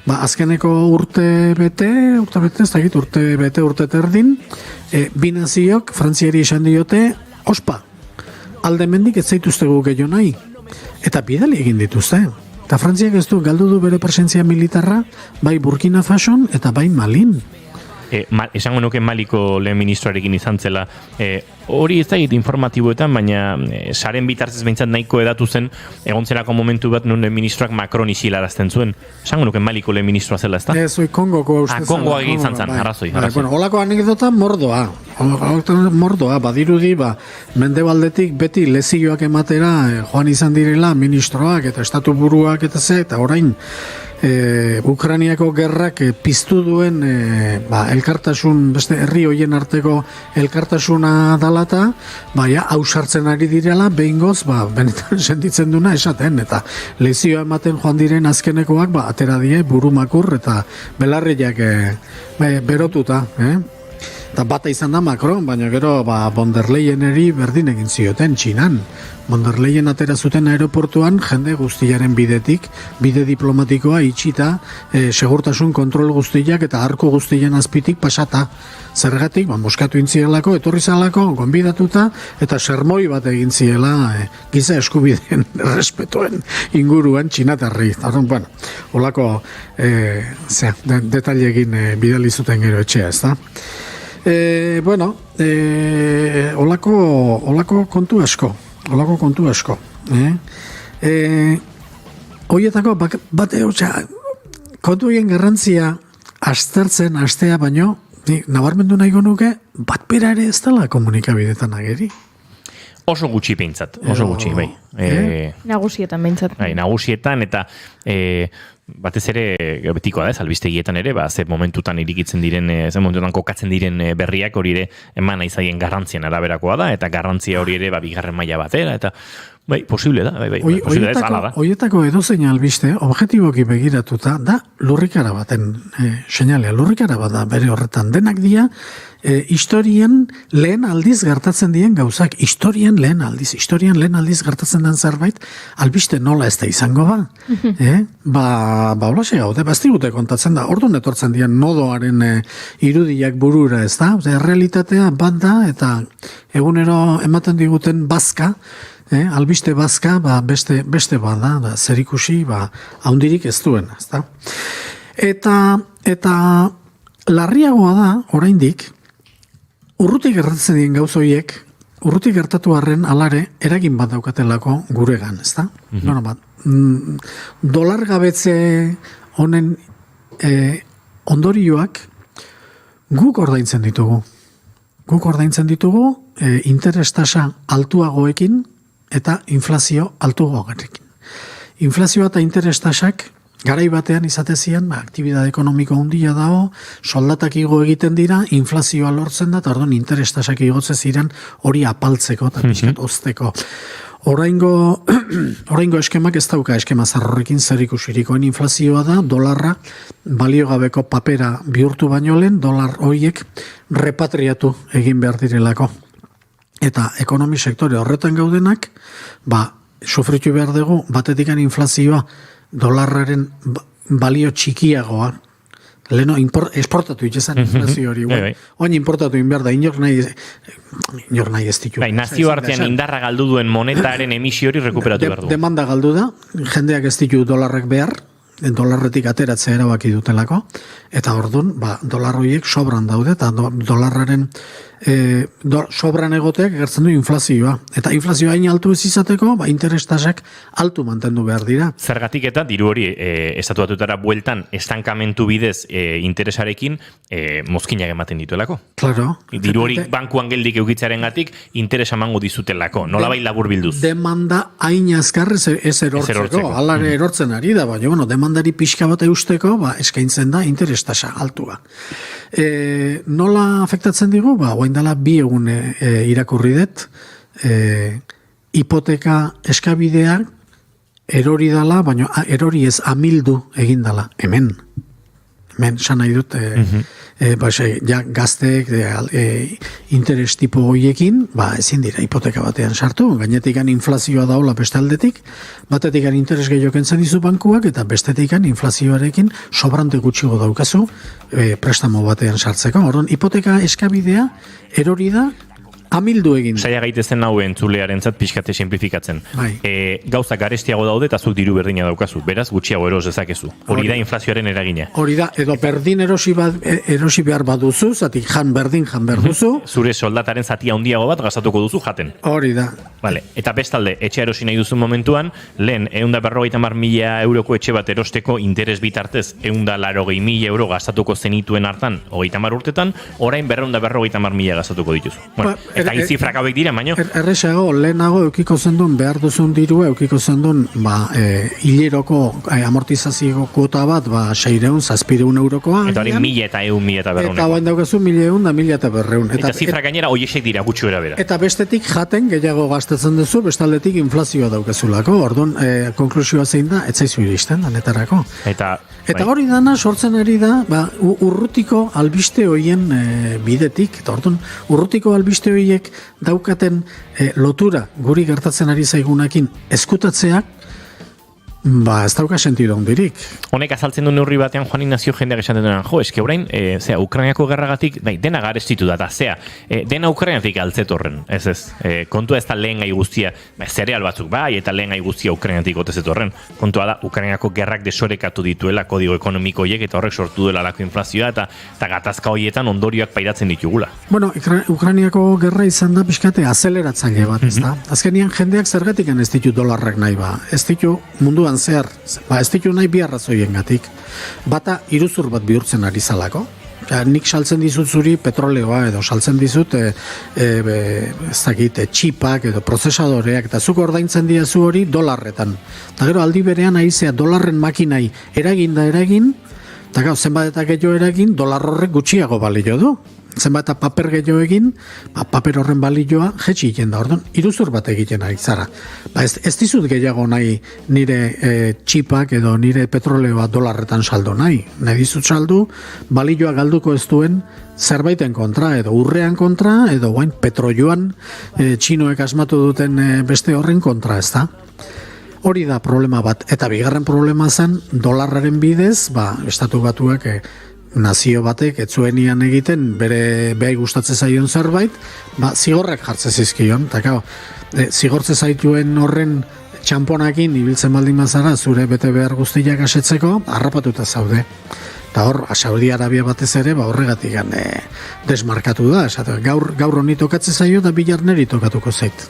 azkeneko urte bete terdin, bi naziok Frantziari esan diote, ospa, alde mendik ez zaituztegu gehiago nahi, eta bidali egin dituzte. Eta Frantziak ez du galdu du bere presentzia militarra, bai Burkina Fason eta bai Malin. Esango nuke Maliko lehen ministroarekin izan zela, hori ez da informatiboetan, baina saren bitartez behintzat nahiko edatu zen, egon zelako momentu bat nun ministroak Macron isilarazten zuen. Esango nuke Maliko lehen ministroa zela, ez da? Ez, oi Kongoko uste zen. Kongoa egin zantzan, arrazoi. Olako anekdota mordoa, badirudi, mendebaldetik beti lezioak ematera joan izan direla ministroak eta estatu buruak eta orain Ukrainiako gerrak piztu duen elkartasun, beste herri hoien arteko elkartasuna dalata, hau sartzen ari direla, behingoz, benetan sentitzen duna esaten, eta lezioa ematen joan diren azkenekoak, atera die burumakur eta belarriak berotuta, eta bata izan da Macron, baina gero von der Leyeneri berdin egin zioten Txinan. Von der Leyen atera zuten aeroportuan jende guztiaren bidetik, bide diplomatikoa itxita, segurtasun kontrol guztiak eta arko guztien azpitik pasata. Zergatik, moskatu intzielako, etorri zalako, gonbidatuta, eta sermoi bat egin ziela giza eskubideen respetuen inguruan txinatarri. Bueno, holako detailegin bidali zuten gero etxea, ez da? Olako kontu asko. Hoietako kontu egin garrantzia aztertzen, astea baino, nabarmendu nahiko nuke, bat bera ere ez dela komunikabidetan ageri. Oso gutxi behintzat, bai. Nagusietan behintzat. Nagusietan eta batez ere betikoa da, albistegietan ere, ze momentutan irikitzen diren, ze momentutan kokatzen diren berriak hori ere eman aizaien garrantzien araberakoa da, eta garrantzia hori ere bigarren maila batera, eta posible da, posible ez ala da. Hoietako edozein albiste, objektiboki begiratuta, da lurrikara baten seinalea, lurrikara bat da bere horretan, denak dira, historian lehen aldiz gertatzen dien gauzak, historian lehen aldiz gertatzen den zerbait, albiste nola ez da izango holaxe gaude, bastigute kontatzen da, orduan etortzen dien nodoaren irudiak burura, ez da, realitatea bat da, eta egunero ematen diguten bazka, albiste bazka, beste bat da, zerikusi, haundirik ez duen, ez da. Eta larriagoa da, oraindik, urrutik gertatzen dien gauzoiek, urrutik gertatu arren alare, eragin bat daukatelako guregan, ez da? Dolar gabetze honen ondorioak guk ordaintzen ditugu. Interes tasa altuagoekin eta inflazio altuagoekin. Inflazioa eta interes tasak garai batean izatezian, aktibidade ekonomiko handia dago, soldatak igo egiten dira, inflazioa lortzen da, eta orduan interes tasak igotze ziren hori apaltzeko eta pixkat ozteko. Oraingo eskemak ez dauka eskema zarrorrekin zerikusirikoen inflazioa da, dolarra baliogabeko papera bihurtu baino lehen, dolar horiek repatriatu egin behar direlako. Eta ekonomi sektore horretan gaudenak, sufritu behar dugu, batetikan inflazioa dolarraren balio txikiagoa, leheno esportatu itxezan inflazio hori. Oin importatu inber da, inor nahi ez ditu. Nazio artean indarra galdu duen monetaren emisio hori rekuperatu behar du. Demanda galdu da, jendeak ez ditu dolarrek behar, dolarretik ateratzea erabaki dutelako, eta orduan, dolar horiek sobran daude, eta dolarraren sobran egoteak gertzen du inflazioa. Eta inflazioa hain altu ez izateko, interestasak altu mantendu behar dira. Zergatik eta diru hori estatu batutara bueltan estankamentu bidez interesarekin mozkinak ematen dituelako. Claro. Diru hori bankuan geldik eukitzarengatik interesa emango dizutelako. Nolabait labur bilduz. Demanda hain azkar ez erortzeko. Alare erortzen ari da, baina demandari pixka bat eusteko, eskaintzen da interestasa altua. Nola afektatzen digu? Oain dela 2 egun irakurri dut, hipoteka eskabidea erori dala, baina erori ez amildu egin dala, hemen, san nahi dut, gazteek interes tipo horiekin, ezin dira hipoteka batean sartu, gainetik inflazioa daula beste aldetik, batetik interes gehiago kentzen dizu bankuak, eta bestetik inflazioarekin sobrante gutxigo daukazu prestamo batean sartzeko. Orduan, hipoteka eskabidea erori da, amildu egin. Saia gaitezen hau entzulearentzat pixkate simplifikatzen. Gauza garestiago daude eta zuk diru berdina daukazu. Beraz, gutxiago eros dezakezu. Hori da inflazioaren eragina. Hori da, edo berdin erosi behar baduzu, zati jan berdin duzu. Zure soldataren zati handiago bat gastatuko duzu jaten. Hori da. Vale. Eta bestalde, etxe erosi nahi duzun momentuan, lehen 150.000 euroko etxe bat erosteko interes bitartez 180.000 euro gastatuko zenituen hartan 30 urtetan, orain 250.000 gastatuko dituzu. Bueno, eta zifrak hauek dira, baino? Erresago, lehenago eukiko zendun behar duzun dirua, eukiko zendun hileroko amortizazio kuota bat, 600-700 eurokoa. Eta hori 1.000 eta 1.000 eta 1.200. Eta bain daukazu 1.100 da 1.000 eta 200. Eta zifrak gainera hoiesek dira, gutxu bera. Eta bestetik jaten gehiago gastatzen duzu, bestaldetik inflazioa daukazulako. Orduan, konklusioa zein da, etzaizu iristen, danetarako. Eta hori dana sortzen ari da, urrutiko albiste hoien bidetik, eta orduan, urrutiko albiste hoien daukaten lotura guri gertatzen ari zaigunakin eskutatzeak, ez dauka sentido hondirik. Honek azaltzen du neurri batean Juan Ignacio jendeak esaten duenan, orain, Ukrainiako gerragatik, dena garestitu da, dena Ukrainatik altzetorren, kontua ez da lehen gai guztia, zereal batzuk eta lehen gai guztia Ukrainatik otezetorren, kontua da, Ukrainiako gerrak desorekatu dituela kodigo ekonomiko horiek, eta horrek sortu duela lako inflazioa, eta gatazka horietan ondorioak pairatzen ditugula. Bueno, Ukrainiako gerra izan da pixkate azeleratzaile bat, ez da? Azkenian jendeak zergatik ez ditu dolarrak nahi ez ditu munduan zehar, ez ditu nahi bi arrazoien gatik. Bata, iruzur bat bihurtzen ari zalako. Nik saltzen dizut zuri petroleoa edo saltzen dizut txipak edo prozesadoreak eta zuk ordaintzen diazu hori dolarretan. Eta gero aldi berean aizea dolarren makinai eragin, eta gau zenbat eta gehiago eragin dolar horrek gutxiago balio du. Zenbat eta paper gehiago egin, paper horren balioa jetxi egiten da, orduan, iruzur bat egiten ari zara. Ez dizut gehiago nahi nire txipak edo nire petroleoa dolarretan saldo nahi. Nahi dizut saldu, balioa galduko ez duen zerbaiten kontra, edo urrean kontra, edo guain petroioan txinoek asmatu duten beste horren kontra, ez da? Hori da problema bat. Eta bigarren problema zen, dolarraren bidez, estatu batuak nazio batek etzuenian egiten bere behai gustatzen zaion zerbait, zigorrak jartzen zizkion, eta zigortze zaituen horren txamponakin ibiltzen baldin bazara zure bete behar guztiak asetzeko, harrapatuta zaude. Eta hor, Saudi Arabia batez ere, horregatik desmarkatu da, gaur honi tokatzen zaio eta bilar neri tokatuko zait.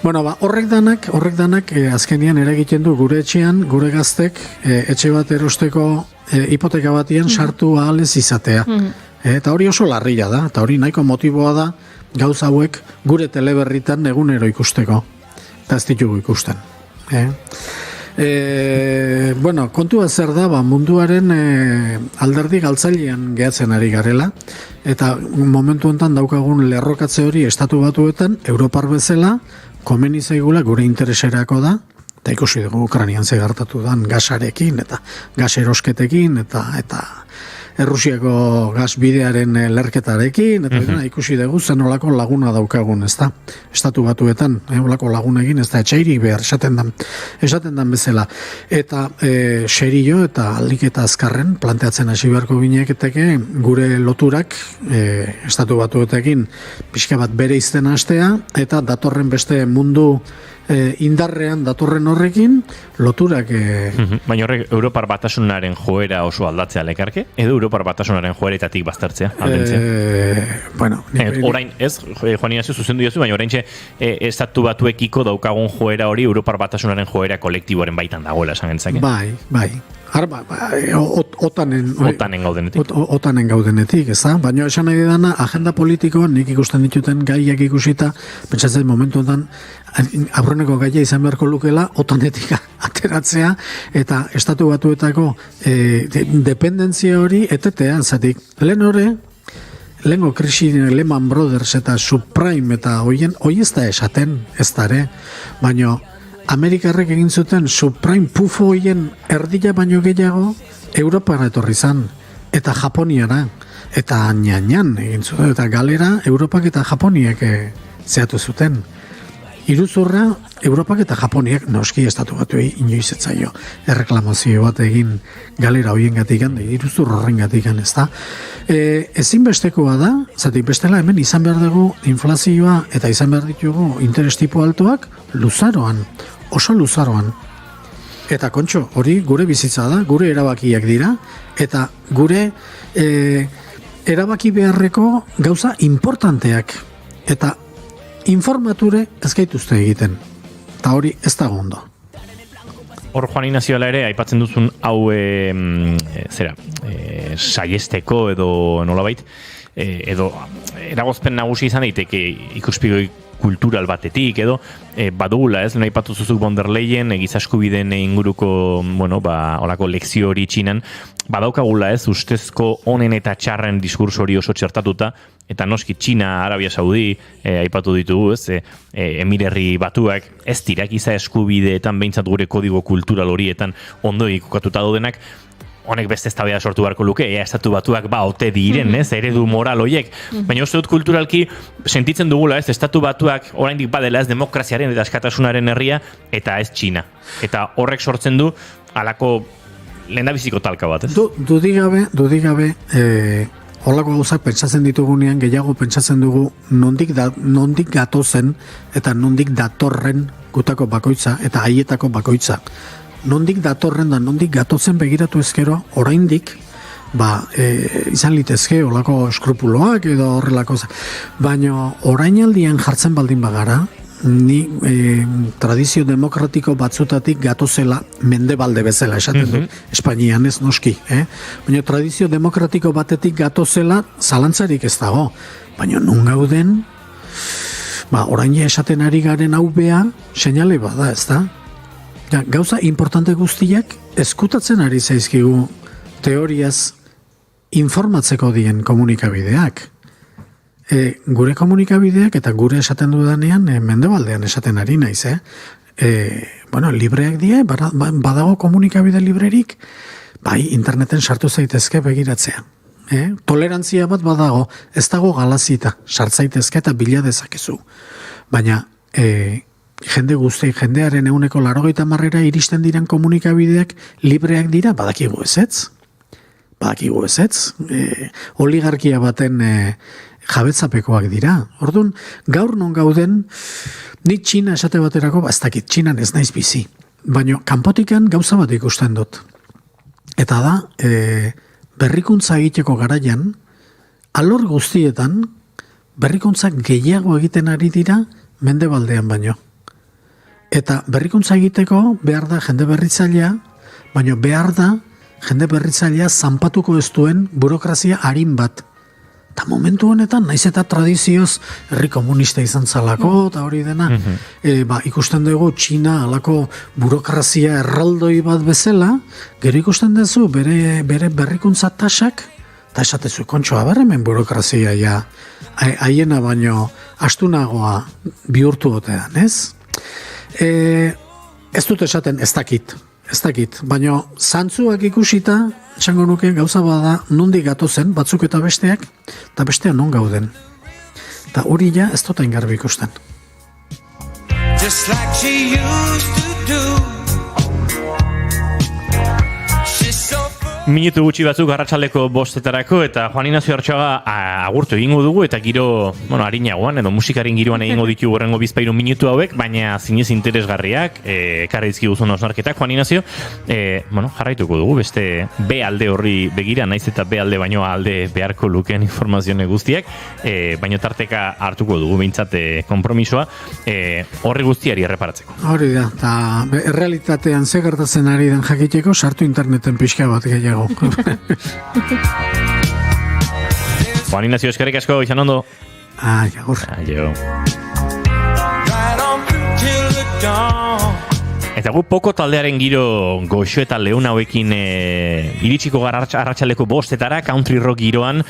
Bueno, horrek danak azkenian eragiten du gure etxean, gure gaztek etxe bat erosteko hipoteka batian sartu ahal ez izatea. Eta hori oso larria da, eta hori nahiko motiboa da gauza hauek gure teleberritan egunero ikusteko. Eta ez ditugu ikusten. Bueno, kontua zer da, munduaren alderdi galtzailean gehatzen ari garela, eta momentu honetan daukagun lerrokatze hori estatu batuetan, Europar bezala, komeni zaigula gure intereserako da, eta ikusi dugu Ukrainian zegartatu dan gasarekin, eta gas erosketekin, eta Errusiako gasbidearen lerketarekin, eta dena ikusi dugu zen olako laguna daukagun, ez da? Estatu Batuetan, olako lagunekin, ez da, etxairik behar, esaten dan bezala. Eta serio eta aldik eta azkarren planteatzen hasi beharko gineketeke gure loturak Estatu Batuetekin pixka bat bere izten hastea, eta datorren beste mundu indarrean datorren horrekin loturak Baina horrek Europar Batasunaren joera oso aldatzea lekarke, edo Europar Batasunaren joeretatik baztertzea aldentzea? Bueno, orain ez, Juan Ignacio zuzendu diozu, baina oraintxe Estatu Batuekiko daukagun joera hori Europar Batasunaren joera kolektiboaren baitan dagoela esan gentzake. Bai. Otanen gaudenetik, ez da? Baina esan nahi dana, agenda politikoan nik ikusten dituten gaiak ikusita, pentsatzen momentu honetan, aurreneko gaia izan beharko lukela, otanetik ateratzea, eta Estatu Batuetako dependentzia hori etetea, zatik, lehenko krisi Lehman Brothers eta Subprime eta hoi ez da esaten, ez dare, baina Amerikarrek egin zuten subprime pufo hoien erdila baino gehiago Europara etorri zan, eta Japoniara, eta nian egin zuten, eta galera Europak eta Japoniak zehatu zuten. Iruzurra Europak eta Japoniak noski Estatu Batuei inoiz etzaio erreklamazio bat egin galera hoien gatikan, iruzur horren gatikan, ez da. Ezinbestekoa da, zatik bestela hemen izan behar dugu inflazioa eta izan behar ditugu interes tipo altoak luzaroan, oso luzaroan. Eta kontxo, hori gure bizitza da, gure erabakiak dira, eta gure erabaki beharreko gauza importanteak. Eta informature ez gaituzte egiten. Eta hori ez dago ondo. Hor Juan Ignaziola ere, aipatzen duzun hau saiesteko edo nolabait, edo eragozpen nagusi izan daiteke ikuspegi kultural batetik edo badugula, ez, nahi patu zuzuk von der Leyen giza eskubideen inguruko olako lekzio hori Txinan badaukagula, ez, ustezko onen eta txarren diskurso hori oso txertatuta, eta noski Txina, Arabia Saudi aipatu ditugu, ez, Emirerri Batuak ez dira giza eskubideetan behintzat gure kodigo kultural horietan ondo ikukatuta daudenak. Honek beste eztabaida sortu beharko luke, Estatu Batuak ote diren, ez, eredu moral hoiek. Baina uste dut kulturalki sentitzen dugula, ez, Estatu Batuak oraindik badela ez demokraziaren eta askatasunaren herria, eta ez Txina. Eta horrek sortzen du halako lehendabiziko talka bat, ez? Dudigabe, horlako gauzak pentsatzen ditugunean, gehiago pentsatzen dugu nondik gatozen eta nondik datorren gutako bakoitza eta haietako bakoitza. Nondik datorren da nondik gatozen begiratu ezkero, oraindik izan litezke olako eskrupuloak edo horrelako, baina orainaldian jartzen baldin bagara, ni tradizio demokratiko batzutatik gatozela mendebalde bezala esaten du, Espainian ez noski, baina tradizio demokratiko batetik gatozela zalantzarik ez dago, baina nun gauden, orain esaten ari garen hau bea, seinale bada, ez da? Gauza importante guztiak eskutatzen ari zaizkigu teoriaz informatzeko dien komunikabideak. Gure komunikabideak eta gure esaten dudanean mendebaldean esaten ari naiz, libreak die, badago komunikabide librerik, bai, interneten sartu zaitezke begiratzea. Tolerantzia bat badago, ez dago galazita, sartzaitezke eta bila dezakezu. Baina, jendearen 90% iristen diren komunikabideak libreak dira, badakigu ezetz. Oligarkia baten jabetzapekoak dira. Orduan, gaur non gauden, ni Txina esate baterako, ez dakit, Txinan ez naiz bizi. Baina, kanpotikan gauza bat ikusten dut. Eta da, berrikuntza egiteko garaian, alor guztietan, berrikuntzak gehiago egiten ari dira mendebaldean baino. Eta berrikuntza egiteko behar da jende berritzailea, baina behar da jende berritzailea zanpatuko ez duen burokrazia arin bat. Eta momentu honetan, naiz eta tradizioz herri komunista izan zalako, eta hori dena, ikusten dugu Txina alako burokrazia erraldoi bat bezala, gero ikusten duzu bere berrikuntza tasak, eta esatezu, kontxoa berremen burokrazia haiena baino astunagoa bihurtu otean, ez? Ez dut esaten ez dakit. ez dakit, baina zantzuak ikusita, esango nuke gauza bada nondik gatozen, batzuk eta besteak, eta bestean non gauden. Eta hori ja ez dut garbi ikusten. Just like she used to do. Minutu gutxi batzuk arratsaldeko 5:00 eta Juan Ignacio Artxaga agurtu egingo dugu eta giro, arinagoan edo musikaren giroan egingo ditu horrengo 2-3 minutu hauek, baina zinez interesgarriak, ekarri dizkiguzun osnarketak, Juan Ignacio, jarraituko dugu, beste B alde horri begira, naiz eta B alde baino alde beharko lukeen informazioa guztiak, baino tarteka hartuko dugu behintzat konpromisoa, horri guztiari erreparatzeko. Hori da, eta errealitatean ze gertatzen ari den jakiteko, sartu interneten pixka bat gehiago. Juan Ignacio, eskerrik asko, izan ondo. Agur. Aio. Eta gu poko taldearen giro goxo eta leun hauekin iritsiko gara arratsaldeko 5:00 country rock giroan,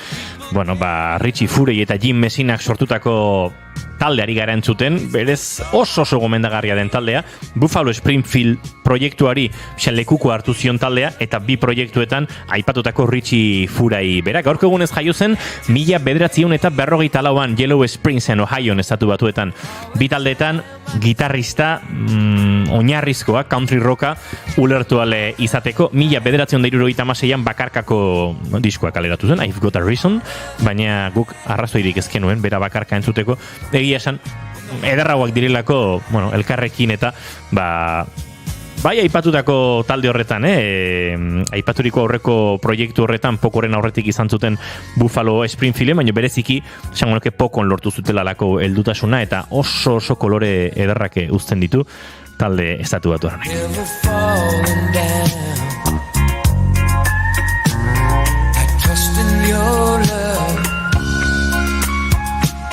Richie Furey eta Jim Messinak sortutako taldeari gara entzuten, berez oso gomendagarria den taldea, Buffalo Springfield proiektuari lekuko hartu zion taldea, eta bi proiektuetan aipatutako Richie Furey berak. Gaurko egunez jaio zen, 1954an Yellow Springsen, Ohioan estatu batuetan. Bi taldeetan, gitarrista oinarrizkoa, country rocka, ulertu ale izateko, 1976an bakarkako diskoa kaleratu zen, I've Got a Reason, baina guk arrazoirik ezkenuen, bera bakarka entzuteko, egia esan, ederragoak direlako, elkarrekin eta, bai aipatutako talde horretan, aipaturiko aurreko proiektu horretan, Pokoren aurretik izan zuten Buffalo Springfield, baina bereziki, esango nuke Pokon lortu zutelalako heldutasuna, eta oso kolore ederrak uzten ditu talde estatu batu horrenak.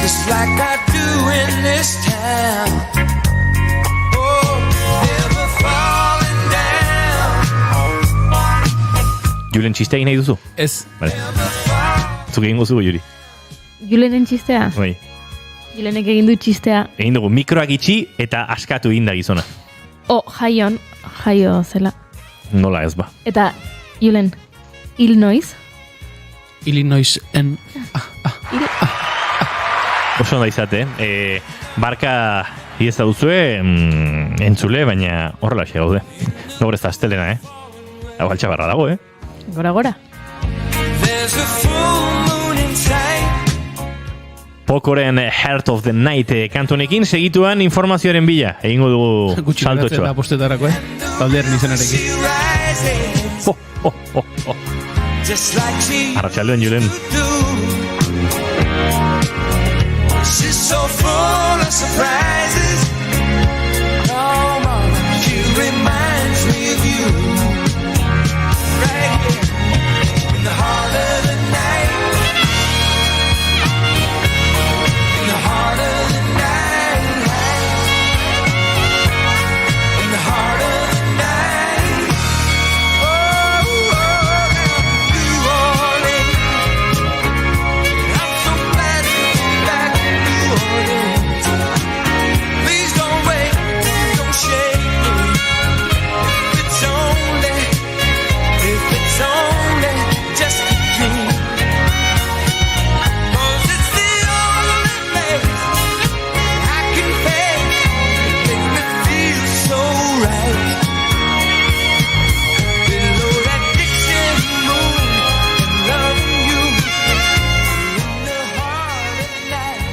Just like I do in this town. Oh, never falling down. Julen, txistea egin nahi duzu? Ez. Vale. Zuk egin gozu, Juli? Julenen txistea? Bai. Julenek egin du txistea. Egin dugu, mikroak itxi eta askatu egin da gizona. Jaio zela. Nola ez ba. Eta, Julen, Illinois? Illinoisen. Oso da izate, barka iez duzue, entzule, baina horrela xe gaude. Gaur ez da astelena, Hau altxabarra dago, Gora. Pokoren Heart of the Night kantunekin segituan informazioaren bila. Egingo dugu saltotxoa. Gutxi garatzen da postetarako, taldearen izenarekin. Arratxaldean, Julen. She's so full of surprises. Oh, mama, she reminds me of you. Right here in the heart of the night. In the heart of the night. In the heart of the night. Oh, New Orleans. I'm so glad to be back. Please don't wait, don't shake me. If it's only just a dream. 'Cause it's the only place I can face. It makes me feel so right. Below that Dixie moon and loving you in the heart of the night.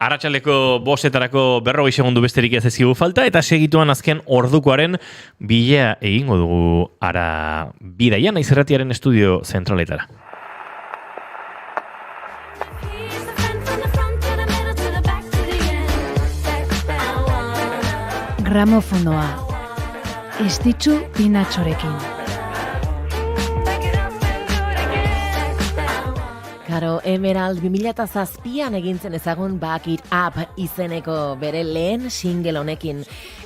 Arratxaldeko 5:00 40 segundu besterik ez ezkigu falta, eta segituan azken ordukoaren bila egingo dugu ara bidaian Aizerratiaren estudio zentraletara. Gramofonoa. Estitxu Pinatxorekin. Karo Emerald 2007an egintzen ezagun Back It Up izeneko bere lehen single honekin.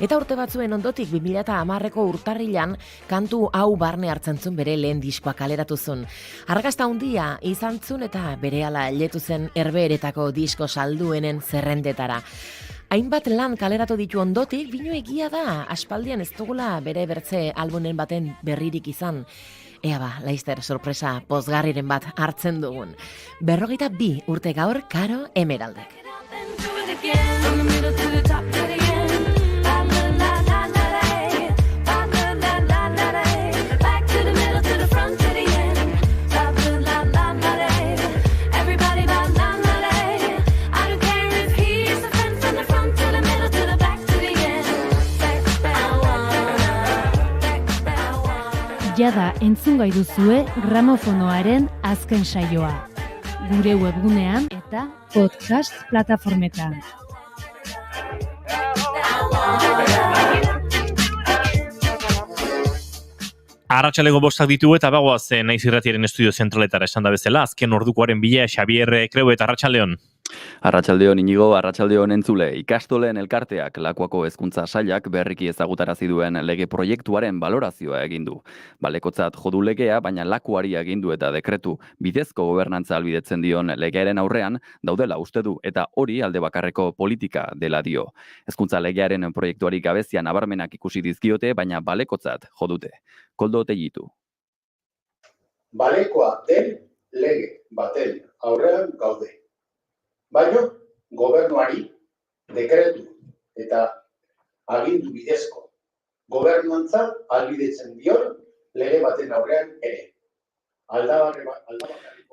Eta urte batzuen ondotik 2010ko urtarrilan kantu hau barne hartzen zuen bere lehen diskoa kaleratu zuen. Arrakasta handia izan zuen eta berehala letu zen Herbeheretako disko salduenen zerrendetara. Hainbat lan kaleratu ditu ondotik, bino egia da, aspaldian ez dugula bere bertze albumen baten berririk izan. Ea ba, laizter sorpresa pozgarriren bat hartzen dugun. 42 urte gaur Karo Emeraldek. Jada entzungai duzue gramofonoaren azken saioa. Gure webgunean eta podcast plataformetan. Arratsaleko bostak ditu eta bagoaz naiz irratiaren estudio zentraletara esan da bezala, azken ordukoaren bila Xabier Kreu eta Arratsaldeon. Arratsaldeon Inigo, arratsaldeon entzule. Ikastolen elkarteak Lakuako hezkuntza sailak berriki ezagutarazi duen lege proiektuaren balorazioa egin du. Balekotzat jodu legea, baina Lakuari agindu eta dekretu bidezko gobernantza albidetzen dion legearen aurrean daudela uste du eta hori alde bakarreko politika dela dio. Hezkuntza legearen proiektuari gabezian nabarmenak ikusi dizkiote, baina balekotzat jodute. Koldo Otegitu. Balekoa den lege baten aurrean gaude. Baina, gobernuari dekretu eta agindu bidezko gobernantza albidetzen dion lege baten aurrean ere.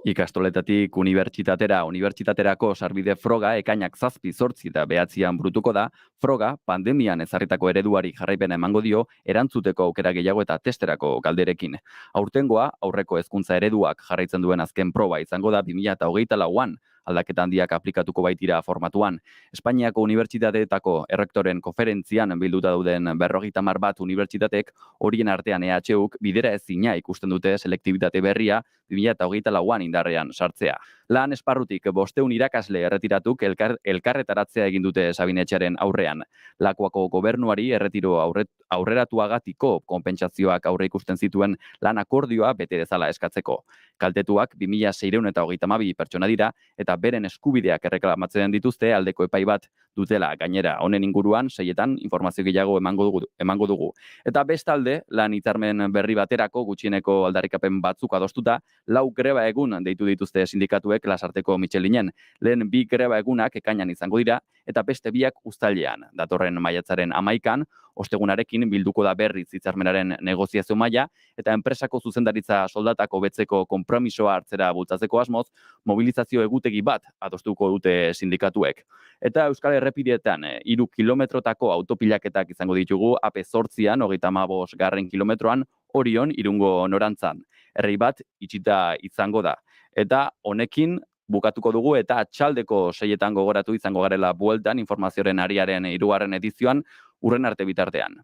Ikastoletatik unibertsitaterako sarbide froga ekainak 7, 8 eta 9 burutuko da. Froga, pandemian ezarritako ereduari jarraipena emango dio, erantzuteko aukera gehiago eta testerako galderekin. Aurtengoa, aurreko hezkuntza ereduak jarraitzen duen azken proba izango da 2024an, aldaketa handiak aplikatuko baitira formatuan. Espainiako unibertsitateetako errektoren konferentzian bilduta dauden 51 bat unibertsitatek, horien artean EHUk bidera ezina ikusten dute selektibitate berria 2024an indarrean sartzea. Lan esparrutik 500 irakasle erretiratuk elkarretaratzea egin dute Sabinetxearen aurrean. Lakuako gobernuari erretiro aurreratuagatiko konpentsazioak aurre ikusten zituen lan akordioa bete dezala eskatzeko. Kaltetuak 2632 pertsona dira eta beren eskubideak erreklamatzen dituzte aldeko epai bat dutela. Gainera, honen inguruan, 6etan informazio gehiago emango dugu. Eta bestalde, lan hitzarmen berri baterako gutxieneko aldarrikapen batzuk adostuta, 4 greba egun deitu dituzte sindikatuek Lasarteko Michelinen. Lehen 2 greba egunak ekainan izango dira, eta beste 2 uztailean. Datorren maiatzaren 11an, ostegunarekin bilduko da berriz hitzarmenaren negoziazio maila, eta enpresako zuzendaritza soldatako betzeko konpromisoa hartzera bultzatzeko asmoz, mobilizazio egutegi bat adostuko dute sindikatuek. Eta Euskal Errepideetan 3 kilometrotako autopilaketak izango ditugu, AP8an, 35. kilometroan, Orion, Irungo norantzan. Herri bat itxita izango da. Eta honekin bukatuko dugu eta atxaldeko 6etan gogoratu izango garela bueltan informazioaren ariaren 3. edizioan, urren arte bitartean.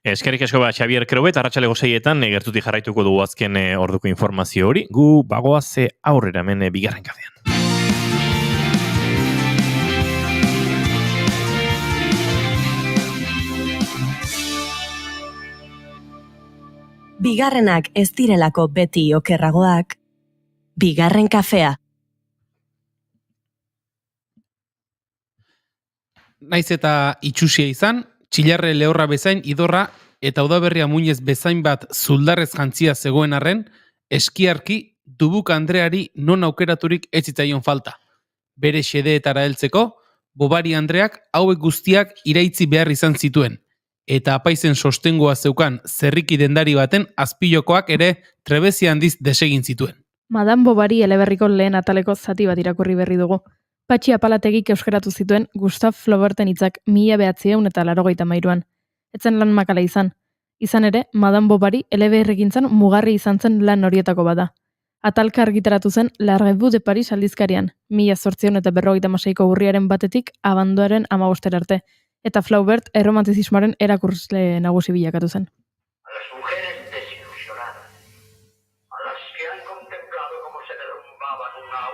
Eskerrik asko bat Xabier Kreu eta arratsaleko 6etan gertutik jarraituko dugu azken orduko informazio hori. Gu bagoaz aurrera hemen bigarren kafean. Bigarrenak ez direlako beti okerragoak. Bigarren kafea. Naiz eta itxusia izan, Txilarre lehorra bezain idorra eta udaberria muinez bezain bat zuldarrez jantzia zegoen arren, eskiarki Dubuk Andreari non aukeraturik ez zitzaion falta. Bere xedeetara heltzeko, Bobari Andreak hauek guztiak iraitzi behar izan zituen. Eta apaizen sostengoa zeukan zerriki dendari baten azpilokoak ere trebezia handiz desegin zituen. Madame Bovary eleberriko lehen ataleko zati bat irakurri berri dugu. Patxi Apalategik euskeratu zituen Gustave Flauberten hitzak 1983an. Etzen lan makala izan. Izan ere, Madame Bovary eleberrigintzan mugarri izan zen lan horietako bada. Atalka argitaratu zen La Revue de Paris aldizkarian, 1856ko urriaren batetik abandoaren 15 arte. Eta Flaubert erromantizismoaren erakursle nagusi bilakatu zen. A las que han contemplado cómo se derrumbaba una a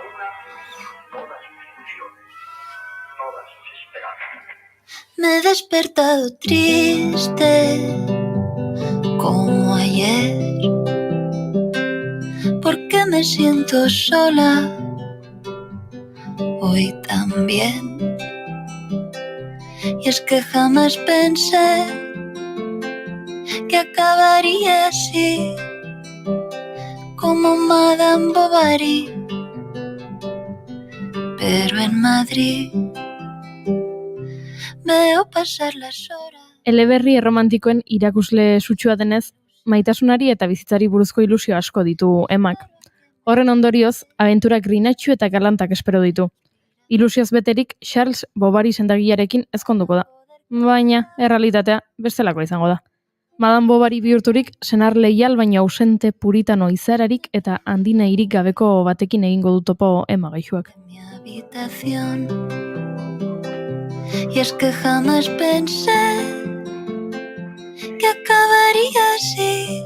Me he despertado triste como ayer, porque me siento sola hoy también. Y es que jamás pensé que acabaría así, como Madame Bovary, pero en Madrid veo pasar las horas. Eleberri erromantikoen irakusle sutsua denez, maitasunari eta bizitzari buruzko ilusio asko ditu emak. Horren ondorioz, abentura grinatxu eta galantak espero ditu. Ilusioz beterik Charles Bovary sendagilarekin ezkonduko da. Baina, errealitatea bestelakoa izango da. Madame Bovary bihurturik, senar leial baina ausente puritano izararik eta handinairik gabeko batekin egingo du topo ema gaixuak. Habitación. Y es que jamás pensé que acabaría así,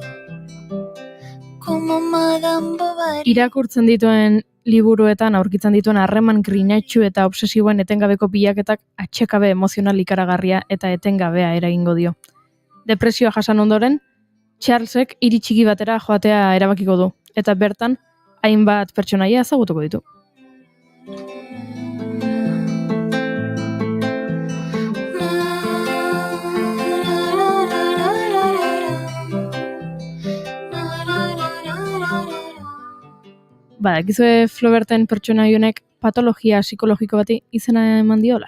como Madame Bovary. Irakurtzen dituen liburuetan aurkitzen dituen harreman grinatxu eta obsesiboen etengabeko bilaketak atxekabe emozional ikaragarria eta etengabea eragingo dio. Depresioa jasan ondoren, Charlesek hiri txiki batera joatea erabakiko du, eta bertan, hainbat pertsonaia ezagutuko ditu. Badakizue Flauberten pertsonaia honek patologia psikologiko bati izena eman diola.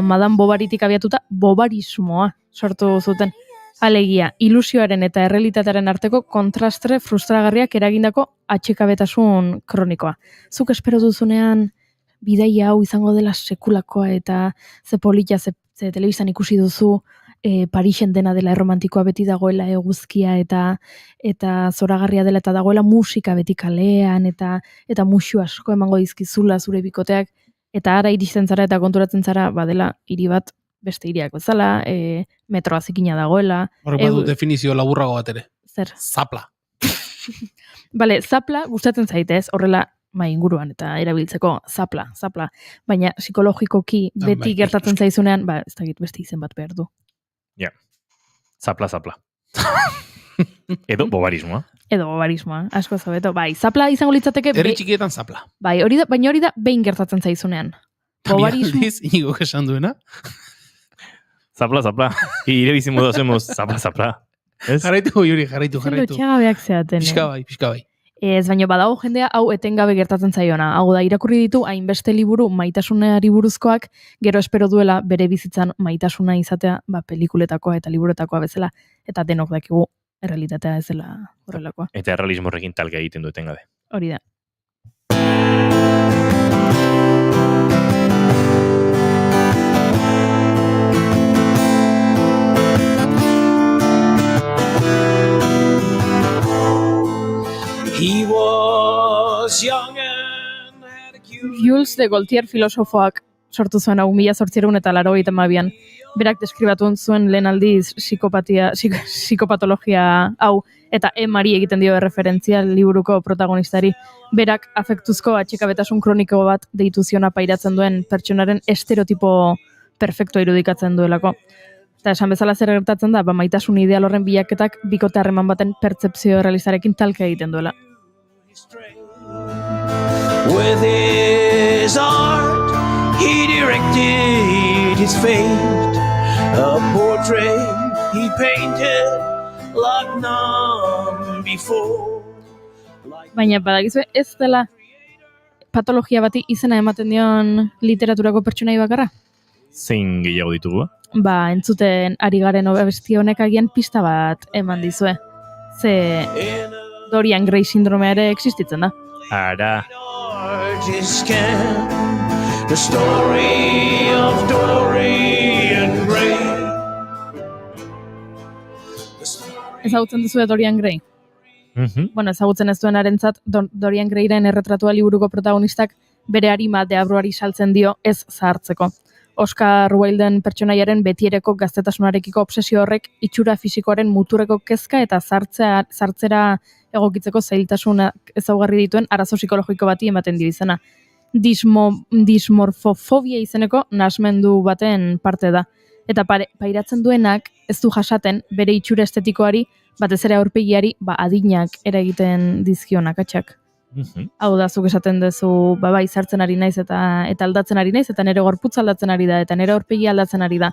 Madame Bovarytik abiatuta bovarismoa sortu zuten. Alegia, ilusioaren eta errealitatearen arteko kontrastre frustragarriak eragindako atxekabetasun kronikoa. Zuk espero duzunean bidaia hau izango dela sekulakoa eta ze polita, ze telebistan ikusi duzu, Parisen dena dela erromantikoa beti dagoela eguzkia eta zoragarria dela eta dagoela musika beti kalean eta musu asko emango dizkizula zure bikoteak, eta ara iristen zara eta konturatzen zara badela hiri bat beste hiriak bezala, metroa zikina dagoela. Hor badu definizio laburrago bat ere. Zer? Zapla. Bale, zapla gustatzen zaitez, horrela inguruan eta erabiltzeko zapla. Baina psikologikoki beti gertatzen zaizunean, ez dakit beste izen bat behar du. Ja, zapla. Edo bovarismoa. Asko zabeto. Bai, zapla izango litzateke... Herri txikietan zapla. Bai, baina hori da behin gertatzen zaizunean. Bovarismo... Igo esan duena. Zapla. Ire bizimodu hacemos zapla. Jarraitu, Yuri, jarraitu. Lotxagabeak zeaten. Pixka bai. Ez, baina badago jendea hau etengabe gertatzen zaiona. Hau da, irakurri ditu hainbeste liburu maitasunari buruzkoak, gero espero duela bere bizitzan maitasuna izatea, pelikuletakoa eta liburetakoa bezala, eta denok dakigu errealitatea ez dela horrelakoa. Eta errealismo horrekin talga egiten du etengabe. Hori da. He was young and had a cute... Jules de Gaultier filosofoak sortu zuen hau 1882an. Berak deskribatu zuen lehen aldiz psikopatologia hau, eta emari egiten dio referentzia liburuko protagonistari. Berak afektuzko atxekabetasun kroniko bat deitu ziona pairatzen duen pertsonaren estereotipo perfektua irudikatzen duelako. Eta esan bezala zer gertatzen da, maitasun ideal horren bilaketak bikote harreman baten pertzepzio realizarekin talka egiten duela. With his art, he directed his fate. A portrait he painted like none before. Baina badakizue ez dela patologia bati izena ematen dion literaturako pertsonai bakarra? Zein gehiago ditugu? Entzuten ari garen abesti honek agian pista bat eman dizue. Ze Dorian Gray sindromea ere existitzen da. Ara. The story of Dorian Gray. Ezagutzen duzue Dorian Gray? Bueno, ezagutzen ez duenarentzat Dorian Grayren erretratua liburuko protagonistak bere arima deabruari saltzen dio ez zahartzeko. Oscar Wilden pertsonaiaren betiereko gaztetasunarekiko obsesio horrek itxura fisikoaren muturreko kezka eta sartzera egokitzeko zailtasunak ezaugarri dituen arazo psikologiko bati ematen dio izena. dismorfofobia izeneko nasmendu baten parte da. Eta pairatzen duenak ez du jasaten bere itxura estetikoari, batez ere aurpegiari, adinak eragiten dizkion akatsak. Hau da, zuk esaten duzu, bai, sartzen ari naiz eta aldatzen ari naiz, eta nire gorputza aldatzen ari da, eta nire aurpegi aldatzen ari da.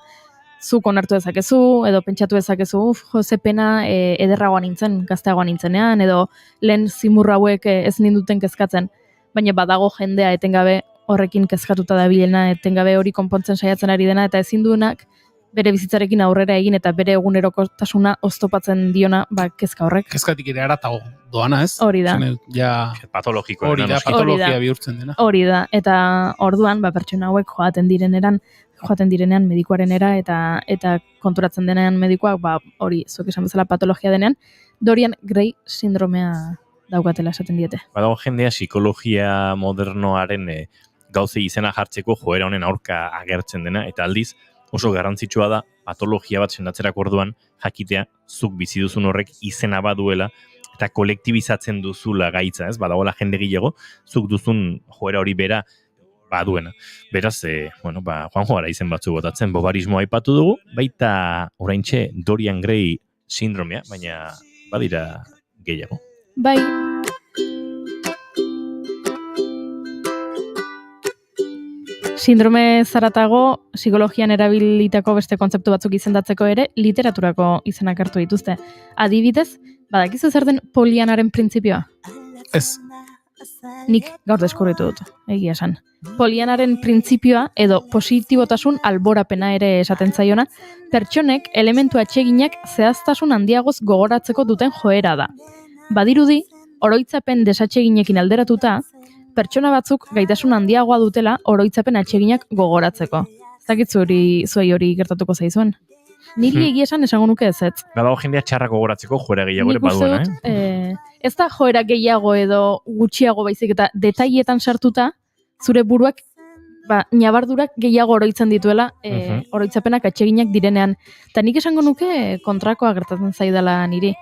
Zuk onartu dezakezu, edo pentsatu dezakezu, ze pena ederragoa nintzen, gazteagoa nintzenean, edo lehen zimur hauek ez ninduten kezkatzen. Baina badago jendea etengabe horrekin kezkatuta dabilena, etengabe hori konpontzen saiatzen ari dena, eta ezin duenak bere bizitzarekin aurrera egin eta bere egunerokotasuna oztopatzen diona kezka horrek. Kezkatik ere haratago doana, ez? Hori da. Patologikoa. Hori da, patologia bihurtzen dena. Hori da, eta orduan pertsona hauek joaten direnean medikuarenera eta konturatzen denean medikuak, hori, zuek esan bezala patologia denean, Dorian Gray sindromea daukatela esaten diete. Badago jendea psikologia modernoaren gauze izena jartzeko joera honen aurka agertzen dena, eta aldiz oso garrantzitsua da patologia bat sendatzerako orduan jakitea zuk bizi duzun horrek izena baduela eta kolektibizatzen duzula gaitza, ez? Badagoela jende gehiago, zuk duzun joera hori bera baduena. Beraz, Juanjo gara izen batzu botatzen, bobarismoa aipatu dugu, baita oraintxe Dorian Gray sindromea, baina badira gehiago. Bai. Sindrome zaratago, psikologian erabilitako beste kontzeptu batzuk izendatzeko ere, literaturako izenak hartu dituzte. Adibidez, badakizu zer den Polianaren printzipioa? Ez. Nik gaur deskubritu dut, egia esan. Polianaren printzipioa edo positibotasun alborapena ere esaten zaiona, pertsonek elementu atseginak zehaztasun handiagoz gogoratzeko duten joera da. Badirudi, oroitzapen desatseginekin alderatuta, pertsona batzuk gaitasun handiagoa dutela oroitzapen atseginak gogoratzeko. Ez dakit zuei hori gertatuko zaizuen. Niri egia esango nuke ezetz. Badago jendea txarrak gogoratzeko joera gehiago ere baduena, ez da joera gehiago edo gutxiago baizik eta detailetan sartuta, zure buruak nabardurak gehiago oroitzen dituela oroitzapenak atseginak direnean. Eta nik esango nuke kontrakoa gertatzen zaidala niri.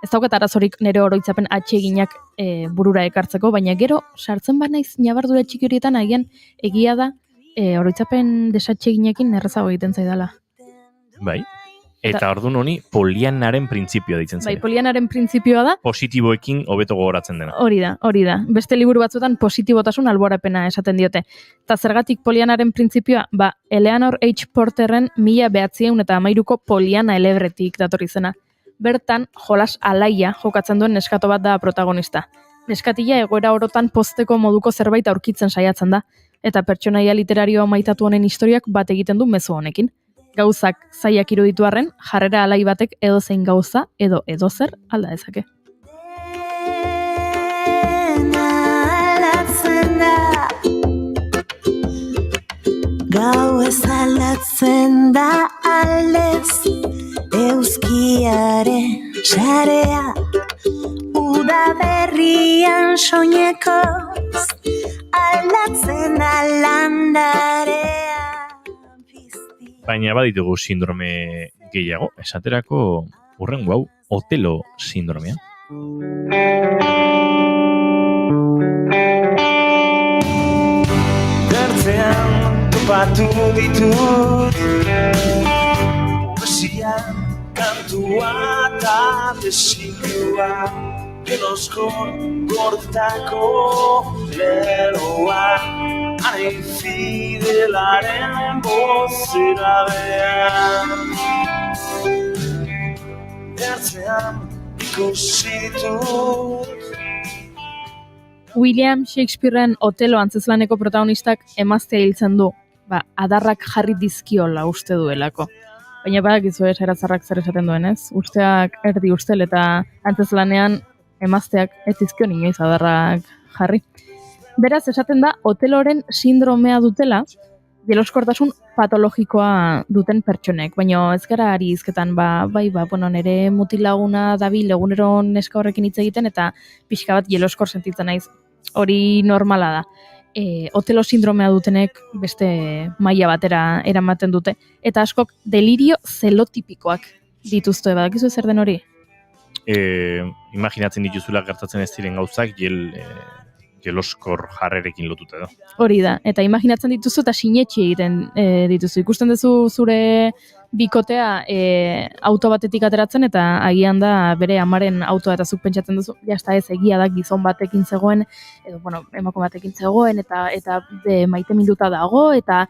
Ez daukat arazorik nire oroitzapen atseginak burura ekartzeko, baina gero sartzen banaiz nabardura txiki horietan agian egia da oroitzapen desatseginekin errazago egiten zaidala. Bai. Eta orduan honi Polianaren printzipioa ditzen zaio. Bai, Polianaren printzipioa da. Positiboekin hobeto gogoratzen dena. Hori da. Beste liburu batzuetan positibotasun alborapena esaten diote. Eta zergatik Polianaren printzipioa, Eleanor H. Porterren 1913ko Poliana elebretik datorri zena. Bertan, jolas alaia jokatzen duen neskato bat da protagonista. Neskatila egoera orotan pozteko moduko zerbait aurkitzen saiatzen da, eta pertsonaia literario maitatu honen historiak bat egiten du mezu honekin. Gauzak zaiak iruditu arren, jarrera alai batek edozein gauza edo edozer alda dezake. Gau ez aldatzen da aldez, euskiaren sarea, uda berrian soinekoz, aldatzen da landarea. Baina baditugu sindrome gehiago, esaterako hurrengo hau, Otelo sindromea. Bertzean topatu ditut poesia, kantua eta desioa, Elosko gordetako leroa, are fidelaren bozera behan. Bertzean ikusi ditut William Shakespearen Otelo antzezlaneko protagonistak emaztea hiltzen du, adarrak jarri dizkiola uste duelako. Baina badakizu eratzarrak zer esaten duen, ez? Usteak erdi ustel eta antzezlanean emazteak ez dizkion inoiz adarrak jarri. Beraz, esaten da, Oteloren sindromea dutela, jeloskortasun patologikoa duten pertsonek, baina ez gara ari izketan, nire mutilaguna dabil egunero neska horrekin hitz egiten, eta pixka bat jeloskor sentitzen naiz. Hori normala da. Otelo sindromea dutenek beste maila batera eramaten dute, eta askok delirio zelotipikoak dituzte, badakizu zer den hori? Imaginatzen dituzula gertatzen ez diren gauzak, jeloskor jarrerekin lotuta edo. Hori da, eta imaginatzen dituzu eta sinetxi egiten dituzu. Ikusten duzu zure bikotea auto batetik ateratzen eta agian da bere amaren autoa eta zuk pentsatzen duzu, jazta ez egia da gizon batekin zegoen, edo, bueno, emako batekin zegoen, eta maite minduta dago, eta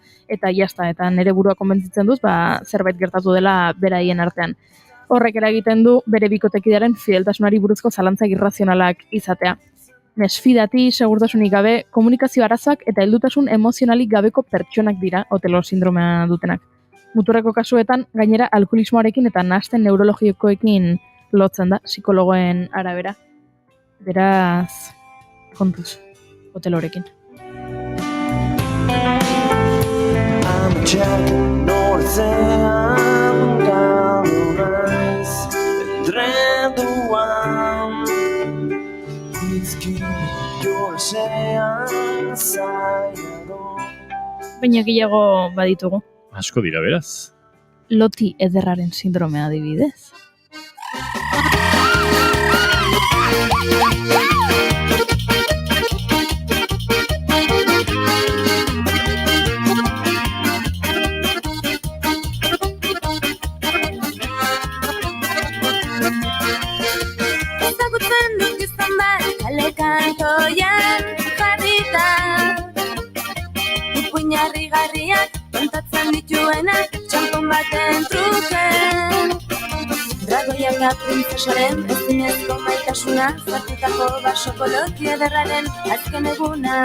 jazta, eta nire burua konbentzitzen duz, zerbait gertatu dela beraien artean. Horrek eragiten du bere bikotekidearen fideltasunari buruzko zalantzak irrazionalak izatea. Mesfidati, segurtasunik gabe, komunikazio arazoak eta heldutasun emozionalik gabeko pertsonak dira Otelo sindromea dutenak. Muturreko kasuetan, gainera alkoholismoarekin eta nahasten neurologikoekin lotzen da, psikologoen arabera. Beraz, kontuz, Otelorekin. I'm a jack nortean gaur naiz endreduan Izki jorzean zaiago Baina gehiago baditugu. Asko dira, beraz. Loti ederraren sindromea adibidez. Ezagutzen dut gizon bat kalekantoian jarrita Ipuinarri garriak kontatzen dituenak txampon baten truke Dragoiak printzesaren ezinezko maitasuna Zartutako basoko loti ederraren azken eguna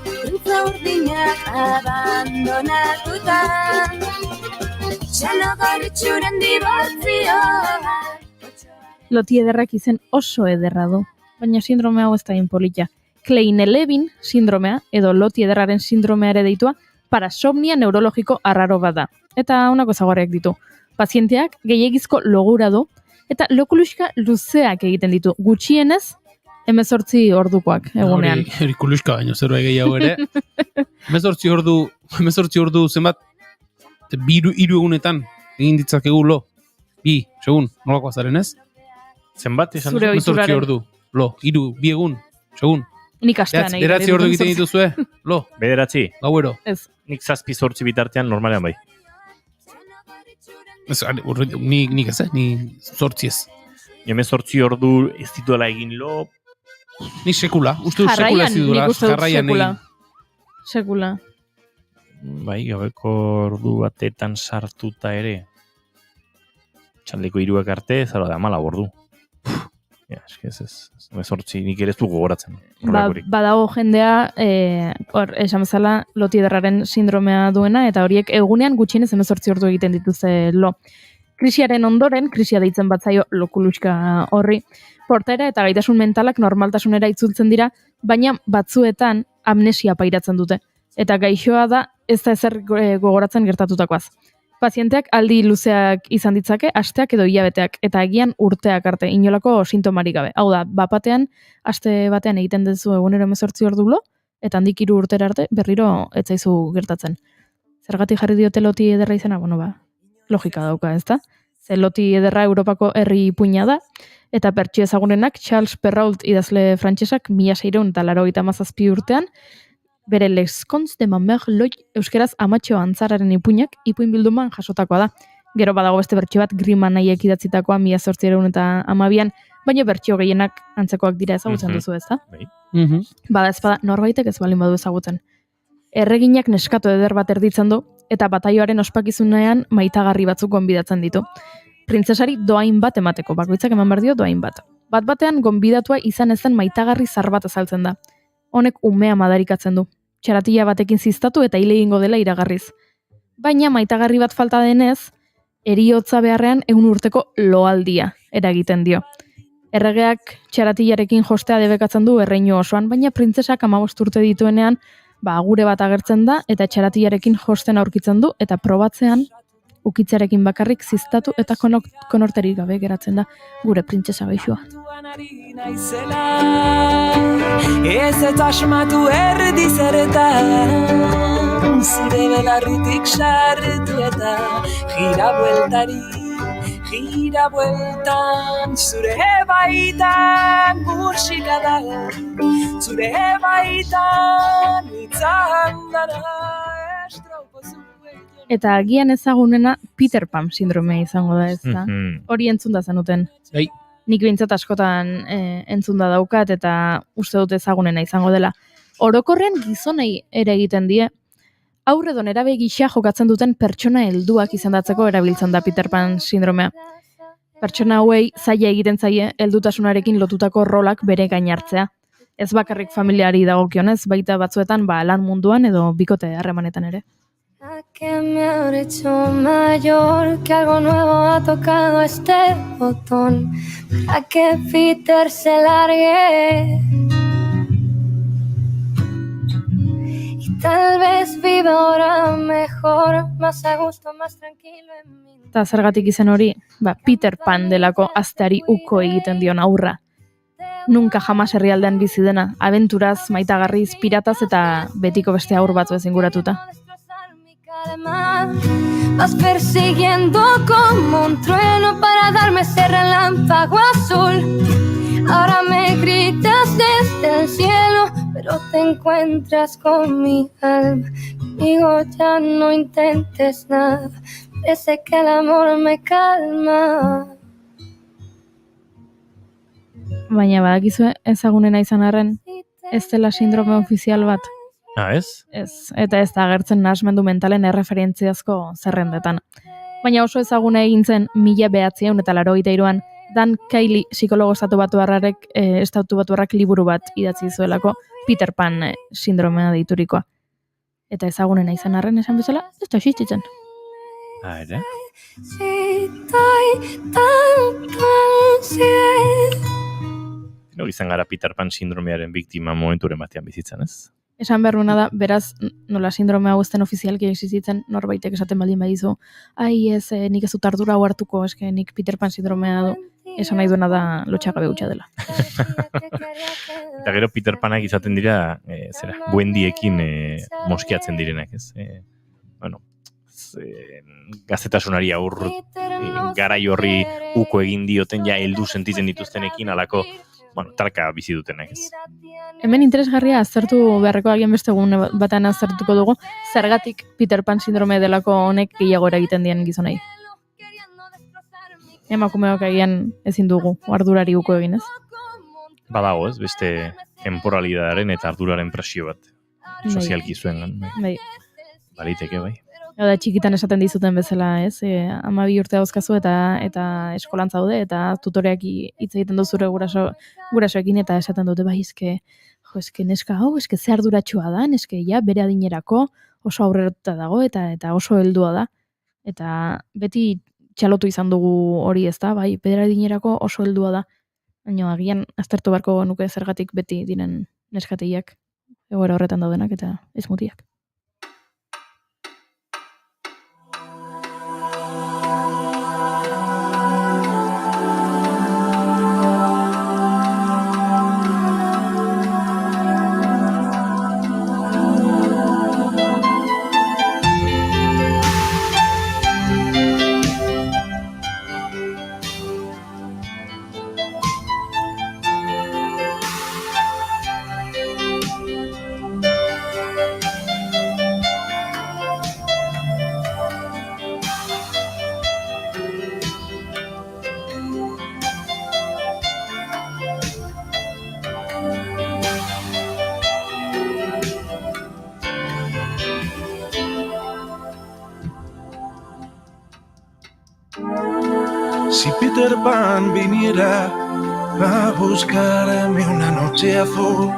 Printza urdinak abandonatuta Txano goritxuren dibortzioa Loti ederrak izen oso ederra du, baina sindromea hau ez da inpolita. Kleine-Levin sindromea, edo loti ederraren sindromea ere deitua, parasomnia neurologiko arraro bat da. Eta honako ezaugarriak ditu. Pazienteak gehiegizko logura du, eta lokuluxka luzeak egiten ditu. Gutxienez, 18 ordukoak egunean. Hori kuluxka baino zerbait gehiago ere. 18 ordu zenbat, 3 egunetan egin ditzakegu lo. 2, segun, nolakoa zaren ez? Zenbat izan Zure duzu? ohituraren. 18 ordu, lo, 2 egun, segun. Nik astean egiten Bederatzi ordu egiten dituzue, lo. Bederatzi? Gauero. Ez. Nik 7-8 bitartean normalean bai. Nik ez, ni 8 ez. 18 ordu ez dituela egin lo. Ni sekula, uste dut sekula ez didula, jarraian egin. Sekula. Bai, gabeko ordu batetan sartuta ere. Txaldeko 3 arte, zara da 14 ordu. Ja, eske ez. 18 nik ere ez du gogoratzen. Badago jendea, esan bezala, loti ederraren sindromea duena, eta horiek egunean gutxienez 18 ordu egiten dituzte lo. Krisiaren ondoren, krisia deitzen batzaio lokuluxka horri, portaera eta gaitasun mentalak normaltasunera itzultzen dira, baina batzuetan amnesia pairatzen dute. Eta gaixoa da ez da ezer gogoratzen gertatutakoaz. Pazienteak aldi luzeak izan ditzake, asteak edo hilabeteak, eta agian urteak arte, inolako sintomarik gabe. Hau da, bapatean, aste batean egiten duzu egunero 18 ordu lo, eta handik 3 urtera arte berriro ez zaizu gertatzen. Zergatik jarri diote loti ederra izena? Bueno, logika dauka, ez da? Ze loti ederra Europako herri ipuina da, eta pertsio ezagunenak Charles Perrault idazle frantsesak 1687 urtean, bere Les Contes de ma mère Loy euskeraz amatxo antzararen ipuinak ipuin bilduman jasotakoa da. Gero badago beste bertsio bat Grimanaiek idatzitakoa 1812an, baina bertsio gehienak antzekoak dira ezagutzen duzu, ez da? Bada ezpada norbaitek ez balin badu ezagutzen. Erreginak neskato eder bat erditzen du, eta bataioaren ospakizunean maitagarri batzuk gonbidatzen ditu. Printzesari doain bat emateko, bakoitzak eman behar dio doain bat. Bat-batean gonbidatua izan ezen maitagarri zar bat azaltzen da. Honek umea madarikatzen du. Txaratila batekin ziztatu eta hile egingo dela iragarriz. Baina maitagarri bat falta denez, heriotza beharrean 100 urteko loaldia eragiten dio. Erregeak txaratilarekin jostea debekatzen du erreinu osoan, baina printzesak 15 urte dituenean, agure bat agertzen da eta txaratilarekin josten aurkitzen du, eta probatzean ukitzarekin bakarrik ziztatu eta konorterik gabe geratzen da gure printzesa gaixoa. Ez eta asmatu erdi zeretan, zure belarritik sartu eta gira gira bueltan, zure baitan musika dago, zure baitan itzan dara estropozu. Eta agian ezagunena Peter Pan sindromea izango da, ez da? Hori entzun da zenuten. Bai. Nik behintzat askotan entzun da daukat eta uste dut ezagunena izango dela. Orokorrean gizonei ere egiten die, haur edo nerabe gisa jokatzen duten pertsona helduak izendatzeko erabiltzen da Peter Pan sindromea. Pertsona hauei zaila egiten zaie heldutasunarekin lotutako rolak bere gain hartzea. Ez bakarrik familiari dagokionez, baita batzuetan lan munduan edo bikote harremanetan ere. ¿A qué me habré hecho mayor? Que algo nuevo ha tocado este botón para que Peter se largue. Y tal vez viva ahora mejor, más a gusto, más tranquilo en mi. Eta zergatik izen hori, Peter Pan delako azteari uko egiten dion aurra. Nunca jamás herrialdean bizi dena, abenturaz, maitagarriz, pirataz eta betiko beste aur batzu inguratuta. Vas persiguiendo como un trueno para darme ese relámpago azul. Ahora me gritas desde el cielo, pero te encuentras con mi alma. Conmigo ya no intentes nada, parece que el amor me calma. Baina badakizue ezagunena izan arren, ez dela sindrome ofizial bat. Ez? Ez, eta ez da agertzen nahasmendu mentalen erreferentziazko zerrendetan. Baina oso ezaguna egin zen 1983an Dan Cayley psikologo estatubatuarrak liburu bat idatzi zuelako Peter Pan sindromea deiturikoa. Eta ezagunena izan arren esan bezala, ez da existitzen. Ere? No, izan gara Peter Pan sindromearen biktima momenturen batean bizitzen, ez? Esan behar da, beraz, nola sindrome hau ezten ofizialki existitzen, norbaitek esaten baldin badizu, ez, nik ez dut ardura hau hartuko, eske nik Peter Pan sindromea du, esan nahi duena da lotxagabe hutsa dela. Eta gero Peter Panak izaten dira, Wendiekin moskiatzen direnak, ez? Gazetasunari aur garai horri uko egin dioten ja heldu sentitzen dituztenekin alako talka bizi dutenak, ez. Hemen interesgarria aztertu beharreko agian beste egun batean aztertuko dugu, zergatik Peter Pan sindrome delako honek gehiago eragiten dien gizonei. Emakumeok agian ezin dugu ardurari uko egin, ez? Badago, ez, beste temporalidadaren eta arduraren presio bat sozialki zuen. Bai. Baliteke, bai. Da txikitan esaten dizuten bezala, ez? 12 urte dauzkazu eta eskolan zaude eta tutoreak hitz egiten du zure gurasoekin eta esaten dute eske neska hau, eske ze arduratsua da, eske ja bere adinerako oso aurreratuta dago eta oso heldua da. Eta beti txalotu izan dugu hori, ezta? Bai, bere adinerako oso heldua da. Baina agian aztertu beharko nuke zergatik beti diren neskateiak egoera horretan daudenak eta ez mutiak. Si Peter Pan viniera a buscarme una noche azul,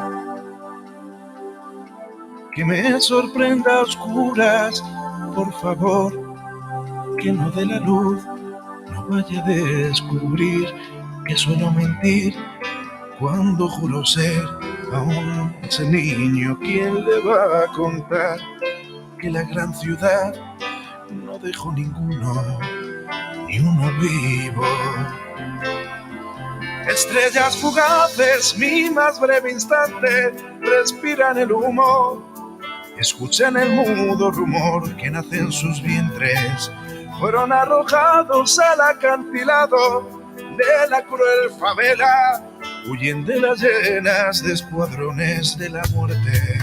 que me sorprenda a oscuras, por favor, que no dé la luz, no vaya a descubrir que suelo mentir cuando juro ser aún ese niño. ¿Quién le va a contar que la gran ciudad no dejó ninguno, ni uno vivo? Estrellas fugaces, mi más breve instante, respiran el humo, escuchan el mudo rumor que nace en sus vientres, fueron arrojados al acantilado de la cruel favela, huyen de las llenas de escuadrones de la muerte.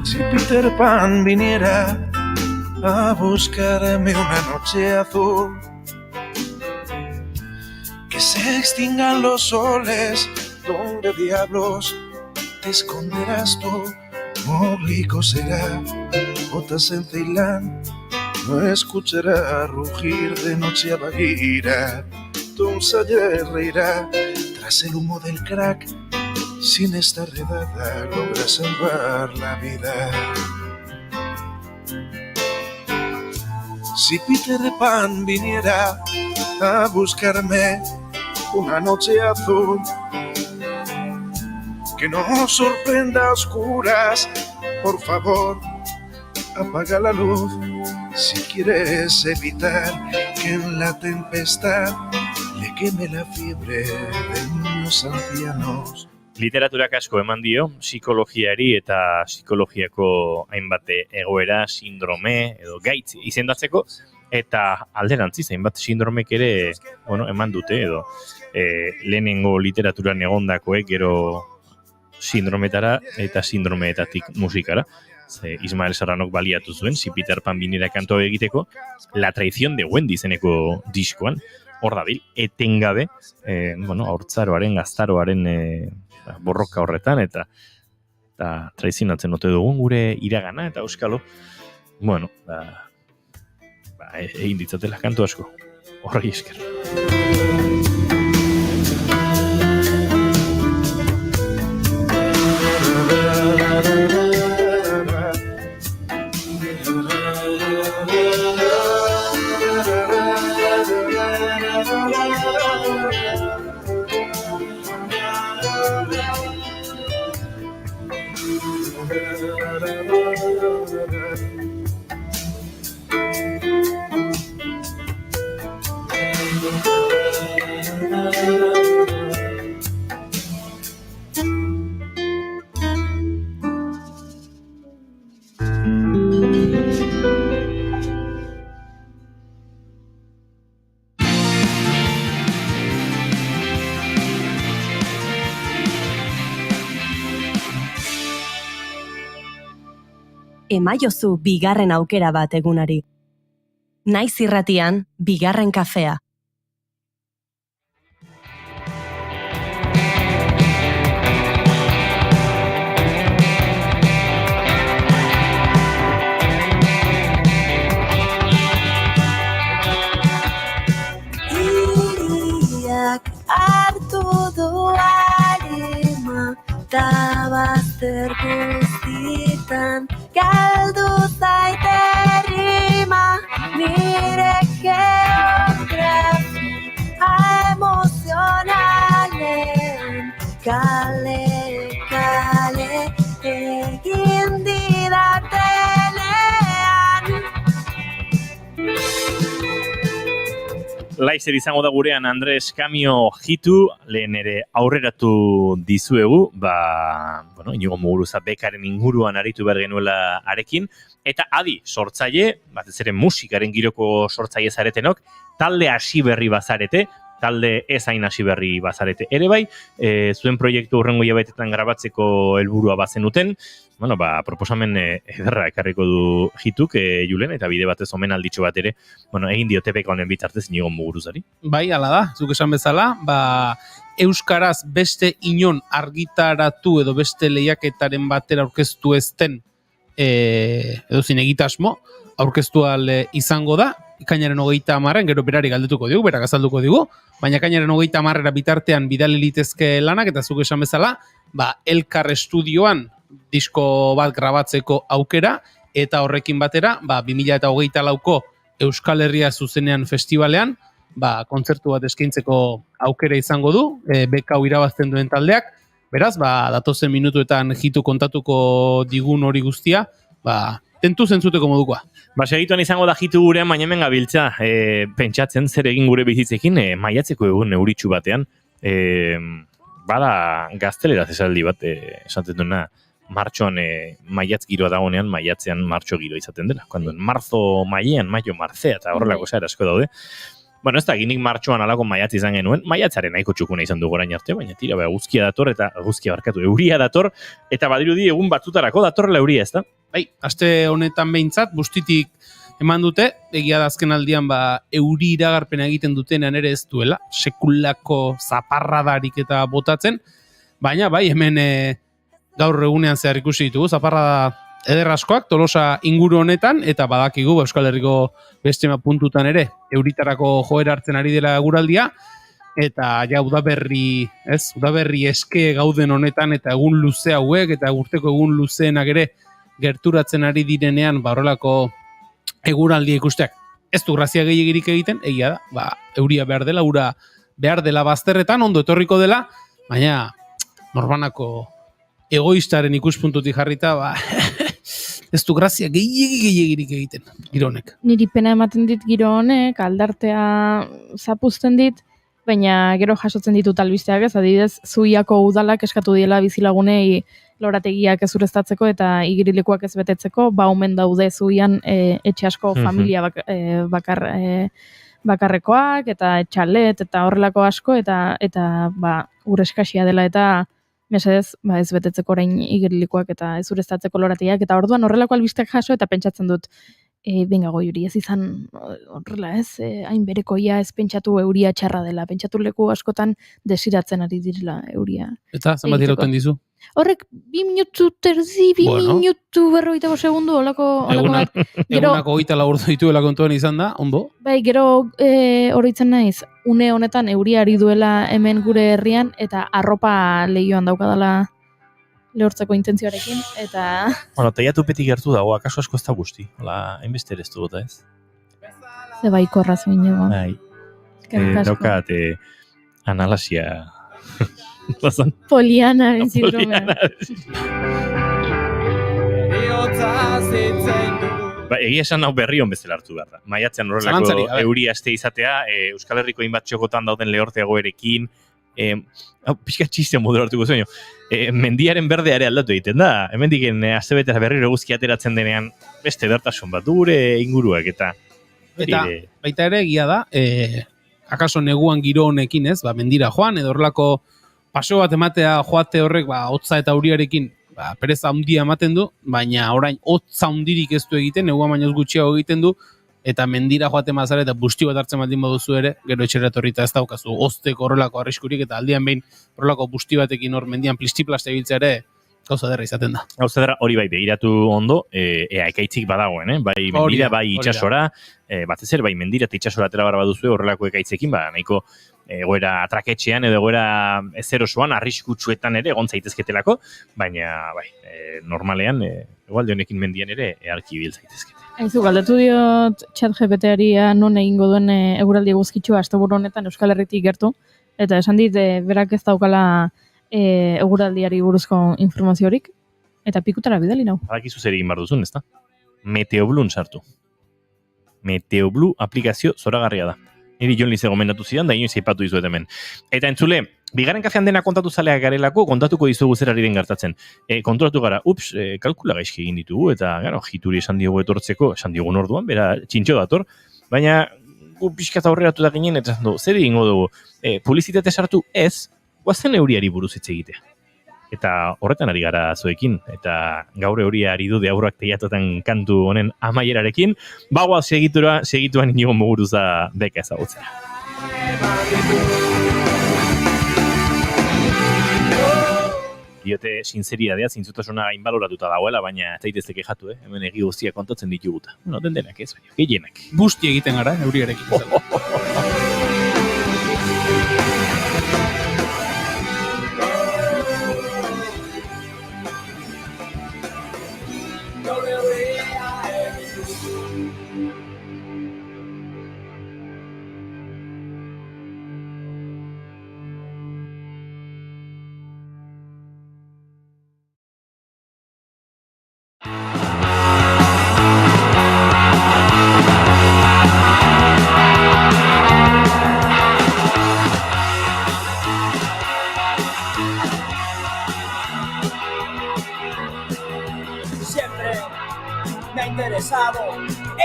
Si Peter Pan viniera a buscarme una noche azul, que se extingan los soles, ¿dónde diablos te esconderás tú? Mowgli coserá botas en Ceilán, no escuchará rugir de noche a Bagheera. Tom Sawyer reirá tras el humo del crack, sin esta redada logra salvar la vida. Si Peter Pan viniera a buscarme una noche azul, que no sorprenda a oscuras, por favor, apaga la luz. Si quieres evitar que en la tempestad le queme la fiebre de niños ancianos. Literaturak asko eman dio, psikologiari eta psikologiako hainbat egoera, sindrome edo gaitz izendatzeko, eta alderantziz hainbat sindromek ere eman dute, edo lehenengo literaturan egondakoek gero sindrometara eta sindromeetatik musikara. Ismael Serranok baliatu zuen, Si Peter Pan viniera kantoa egiteko, La traición de Wendy izeneko diskoan, hor dabil, etengabe, haurtzaroaren, gaztaroaren borroka horretan, eta traizionatzen ote dugun gure iragana, eta euskalo, egin ditzatela kantu asko, horregi esker. Emaiozu bigarren aukera bat egunari. Naiz irratian, bigarren kafea. Iriak hartu du arima, ta bazter guztitan galdu zaite rima, nire geografia emozionalen kale egin didatelean. Laizer izango da gurean Andres Kamio Jitu, lehen ere aurreratu dizuegu, Inigo Muguruza bekaren inguruan aritu behar genuela arekin, eta adi, sortzaile, batez ere musikaren giroko sortzaile zaretenok, talde hasi berri bazarete, talde ez hain hasi berri bazarete ere bai, zuen proiektu hurrengo hilabetetan grabatzeko helburua bazenuten, proposamen ederra ekarriko du Jituk, Julen, eta bide batez omenalditxo bat ere, egin dio TPK honen bitartez Inigo Muguruzari. Bai, hala da, zuk esan bezala, euskaraz beste inon argitaratu edo beste lehiaketaren batera aurkeztu ezten edo zin egitasmo, aurkeztu izango da, ikainaren 30, gero berari galdetuko digu, berak azalduko digu, baina ikainaren 30 bitartean bidali litezke lanak, eta zuk esan bezala, Elkar Estudioan disko bat grabatzeko aukera, eta horrekin batera, 2024ko Euskal Herria zuzenean festivalean, kontzertu bat eskaintzeko aukera izango du, beka hau irabazten duen taldeak, beraz, datozen minutuetan Jitu kontatuko digun hori guztia, tentu zentzuteko modukoa. Segituan izango da jitu gurean, baina hemen gabiltza, pentsatzen zer egin gure bizitzekin, maiatzeko egun euritsu batean, bada gazteleraz esaldi bat, esaten duena, martxoan maiatz giroa dagonean, maiatzean martxo giro izaten dela. Cuando en marzo maiean, maio martzea, eta horrelako zara asko daude. Bueno, ez da, ginik martxoan alako maiatz izan genuen, maiatzaren nahiko txukuna izan dugu orain arte, baina tira, guzkia dator, eta guzkia barkatu, euria dator, eta badirudi egun batzutarako datorrela euria, ez da? Bai, aste honetan behintzat, bustitik eman dute, egia da azken aldian euri iragarpena egiten dutenean ere ez duela, sekulako zaparradarik eta botatzen, baina bai, hemen gaur egunean zehar ikusi ditugu, zaparrada eder askoak, Tolosa inguru honetan, eta badakigu Euskal Herriko beste puntutan ere, euritarako joera hartzen ari dela eguraldia, eta ja udaberri eske gauden honetan, eta egun luze hauek, eta urteko egun luzeenak ere gerturatzen ari direnean, horrelako eguraldia ikusteak. Ez du grazia gehiegirik egiten, egia da, euria behar dela, ura behar dela bazterretan, ondo etorriko dela, baina norbanako egoistaren ikuspuntutik jarrita, ez du grazia gehiegirik egiten, giro honek. Niri pena ematen dit giro honek, aldartea zapuzten dit, baina gero jasotzen ditut albisteak ez, adibidez, Zuiako udalak eskatu diela bizilagunei lorategiak ez ureztatzeko eta igerilekuak ez betetzeko, omen daude Zuian etxe asko familia bakarrekoak, eta etxalet, eta horrelako asko, eta ur eskasia dela, eta mesedez, ez betetzeko orain igerilekuak eta ez ureztatzeko lorategiak, eta orduan horrelako albisteak jaso, eta pentsatzen dut, benga goi ez izan horrela ez, hain berekoia ez pentsatu euria txarra dela, pentsatu leku askotan desiratzen ari direla euria. Eta, zenbat irauten dizu? Horrek, 2 minutu terzi, 2 minutu 45 segundu, olako bat. Egunako 24 ordu dituela kontuan izan da, ondo? Bai, gero oroitzen naiz, une honetan euria ari duela hemen gure herrian, eta arropa lehioan daukadala lehortzeko intentzioarekin, eta... Bueno, teiatupetik gertu dago, akaso asko ez da guzti. Hola, hainbeste ere ez du gota ez. Ze baikorra zuen jo. Bai. Daukat, analasia... Poliana sindromea. Egia esan hau berri hon bezala hartu behar da. Maiatzean horrelako euria este izatea, Euskal Herriko hainbat txokotan dauden lehorteagoerekin, pixka txiste modu hartuko zuen, mendiaren berdea aldatu egiten da. Hemendiken astebetera berriro guzki ateratzen denean beste bertasun bat dure inguruak eta baita ere egia da, akaso neguan giro honekin ez, mendira joan edo horrelako paseo bat ematea joate horrek hotza eta euriarekin pereza handia ematen du, baina orain hotza handirik ez du egiten, neguan baino gutxiago egiten du, eta mendira joate mazara eta busti bat hartzen baldin baduzu ere, gero etxera etorrita ez daukazu, ozteko horrelako arriskurik, eta aldian behin horrelako busti batekin hor mendian plistiplaste ibiltzea ere, gauza derra izaten da. Gauza derra hori bai begiratu ondo, ekaitzik badagoen, bai mendira, bai itxasora, batez ere, bai mendira eta itxasora atera barra baduzu horrelako ekaitzekin, nahiko egoera atraketxean edo egoera ezerosoan, arriskutsuetan ere egon zaitezketelako, baina bai, normalean, egualde honekin mendian ere eharki bil zaitezkete. Aizu, galdetu diot ChatGPT-ari non egingo duen eguraldi eguzkitsua asteburu honetan Euskal Herritik gertu, eta esan dit berak ez daukala eguraldiari buruzko informaziorik, eta pikutara bidali nau. Badakizu zer egin behar duzun, ezta? Meteoblun sartu. Meteoblu aplikazio zoragarria da. Niri Jon Lize gomendatu zidan, da inoiz aipatu dizuet hemen. Eta entzule, bigarren kafean dena kontatu zaleak garelako, kontatuko dizugu zer ari den gertatzen. Konturatu gara, kalkula gaizki egin ditugu, eta gero, jituri esan diogu etortzeko, esan diogun orduan, bera txintxo dator, baina gu pixkat aurreratu da ginen, eta zer egingo dugu, publizitate sartu ez, guazen euriari buruz hitz egitea. Eta horretan ari gara zoekin, eta gaur euria ari du deaurak teiatotan kantu honen amaierarekin, bagoaz segituan inigo muguruza beka ezagutzea. Diote sinzeriadea, zintzutasuna gainbaloratuta dagoela, baina ez daitezke jatu, hemen egi guztiak kontatzen dituguta. Bueno, denak ez, baina, gehienak. Busti egiten gara, euriarekin. siempre me ha interesado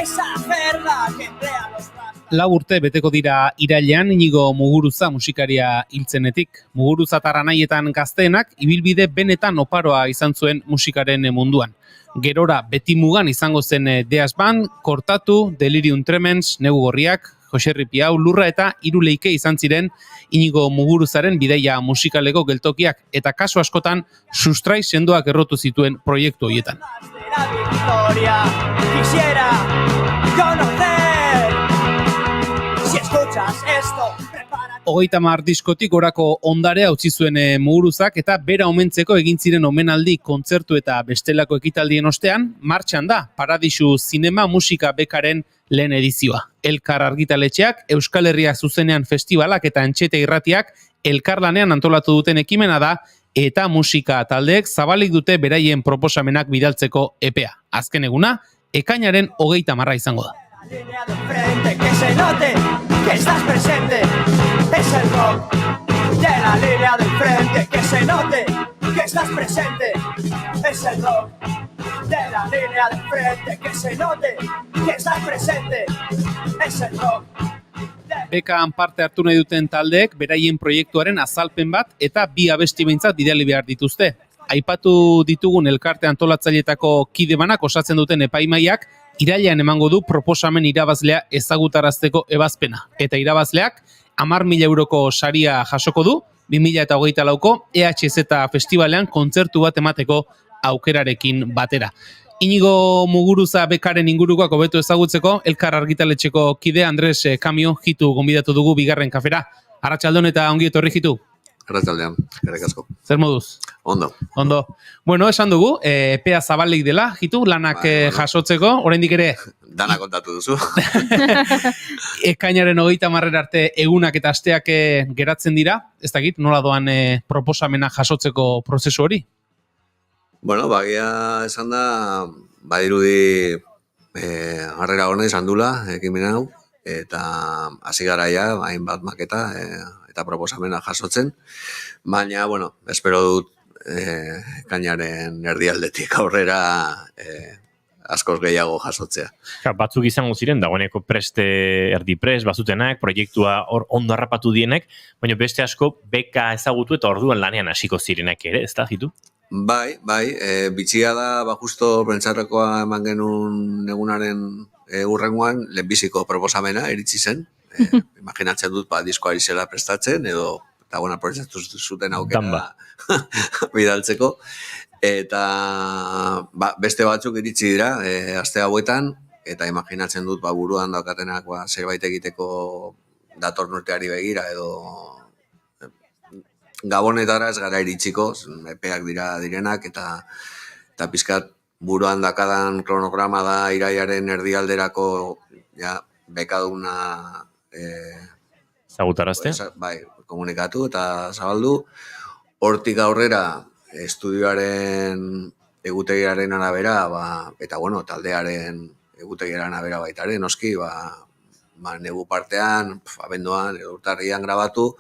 esa jerga que emplea los Lau urte beteko dira irailean Inigo Muguruza musikaria hiltzenetik. Muguruza taranaietan gazteenak ibilbide benetan oparoa izan zuen musikaren munduan. Gerora beti mugan izango zen Deas Band, Kortatu, Delirium Tremens, Negu Gorriak, Joserri Piau, Lurra eta Iruleike izan ziren Inigo Muguruzaren bidaia musikaleko geltokiak eta kasu askotan sustrai sendoak errotu zituen proiektu horietan. la victoria. Quisiera conocer si escuchas esto. 30 diskotik gorako ondarea utzi zuen Muguruzak eta bera omentzeko egin ziren omenaldi, kontzertu eta bestelako ekitaldien ostean, martxan da Paradisu Zinema Musika Bekaren lehen edizioa. Elkar argitaletxeak, Euskal Herria zuzenean festivalak eta Antxete Irratiak elkarlanean antolatu duten ekimena da eta musika taldeek zabalik dute beraien proposamenak bidaltzeko epea. Azken eguna, ekainaren 30 izango da. Línea de frente, que se note que estás presente. Es el rock de la línea del frente, que se note que estás presente. Es el rock de la línea del frente, que se note que estás presente. Es el rock. Bekaan parte hartu nahi duten taldeek beraien proiektuaren azalpen bat eta 2 abesti behintzat bidali behar dituzte. Aipatu ditugun elkarte antolatzailetako kide banak osatzen duten epaimaiak irailean emango du proposamen irabazlea ezagutarazteko ebazpena. Eta irabazleak 10.000 euroko saria jasoko du 2024ko EHZ Festivalean kontzertu bat emateko aukerarekin batera. Inigo Muguruza Bekaren ingurukoak hobeto ezagutzeko, Elkar argitaletxeko kide Andres Kamio Jitu gonbidatu dugu bigarren kafera. Arratsaldeon eta ongi etorri Jitu. Arratsaldean, eskerrik asko. Zer moduz? Ondo. Bueno, esan dugu, epea zabalik dela, Jitu, lanak jasotzeko, oraindik ere... Dana kontatu duzu. Ekainaren 30 arte egunak eta asteak geratzen dira, ez dakit, nola doan proposamena jasotzeko prozesu hori? Bueno, bagia esan da, badirudi harrera honen esan dula, ekimen hau, eta hasi garaia, hainbat maketa eta proposamena jasotzen, baina, bueno, espero dut kainaren erdialdetik aurrera askoz gehiago jasotzea. Batzuk izango ziren, dagoeneko erdi prest, bazutenak, proiektua hor ondo harrapatu dienek, baina beste asko beka ezagutu eta orduan lanean hasiko zirenak ere, ez da, Jitu? Bai, bitxia da, justo prentsarrekoa eman genuen egunaren urrengoan, lehenbiziko proposamena iritsi zen. Imaginatzen dut, diskoari zela prestatzen, edo, eta bueno, proiektu zuten aukera bidaltzeko. Eta beste batzuk iritsi dira, aste hauetan, eta imaginatzen dut, buruan daukatenak zerbait egiteko datorren urteari begira, edo Gabonetara ez gara iritsiko, epeak direnak, eta pizkat buruan dakadan kronograma da iraiaren erdialderako bekaduna zagutarazte? Bai, komunikatu eta zabaldu. Hortik aurrera, estudioaren egutegiaren arabera, eta bueno, taldearen egutegiaren arabera baitare, noski, negu partean, abenduan, urtarrian grabatu,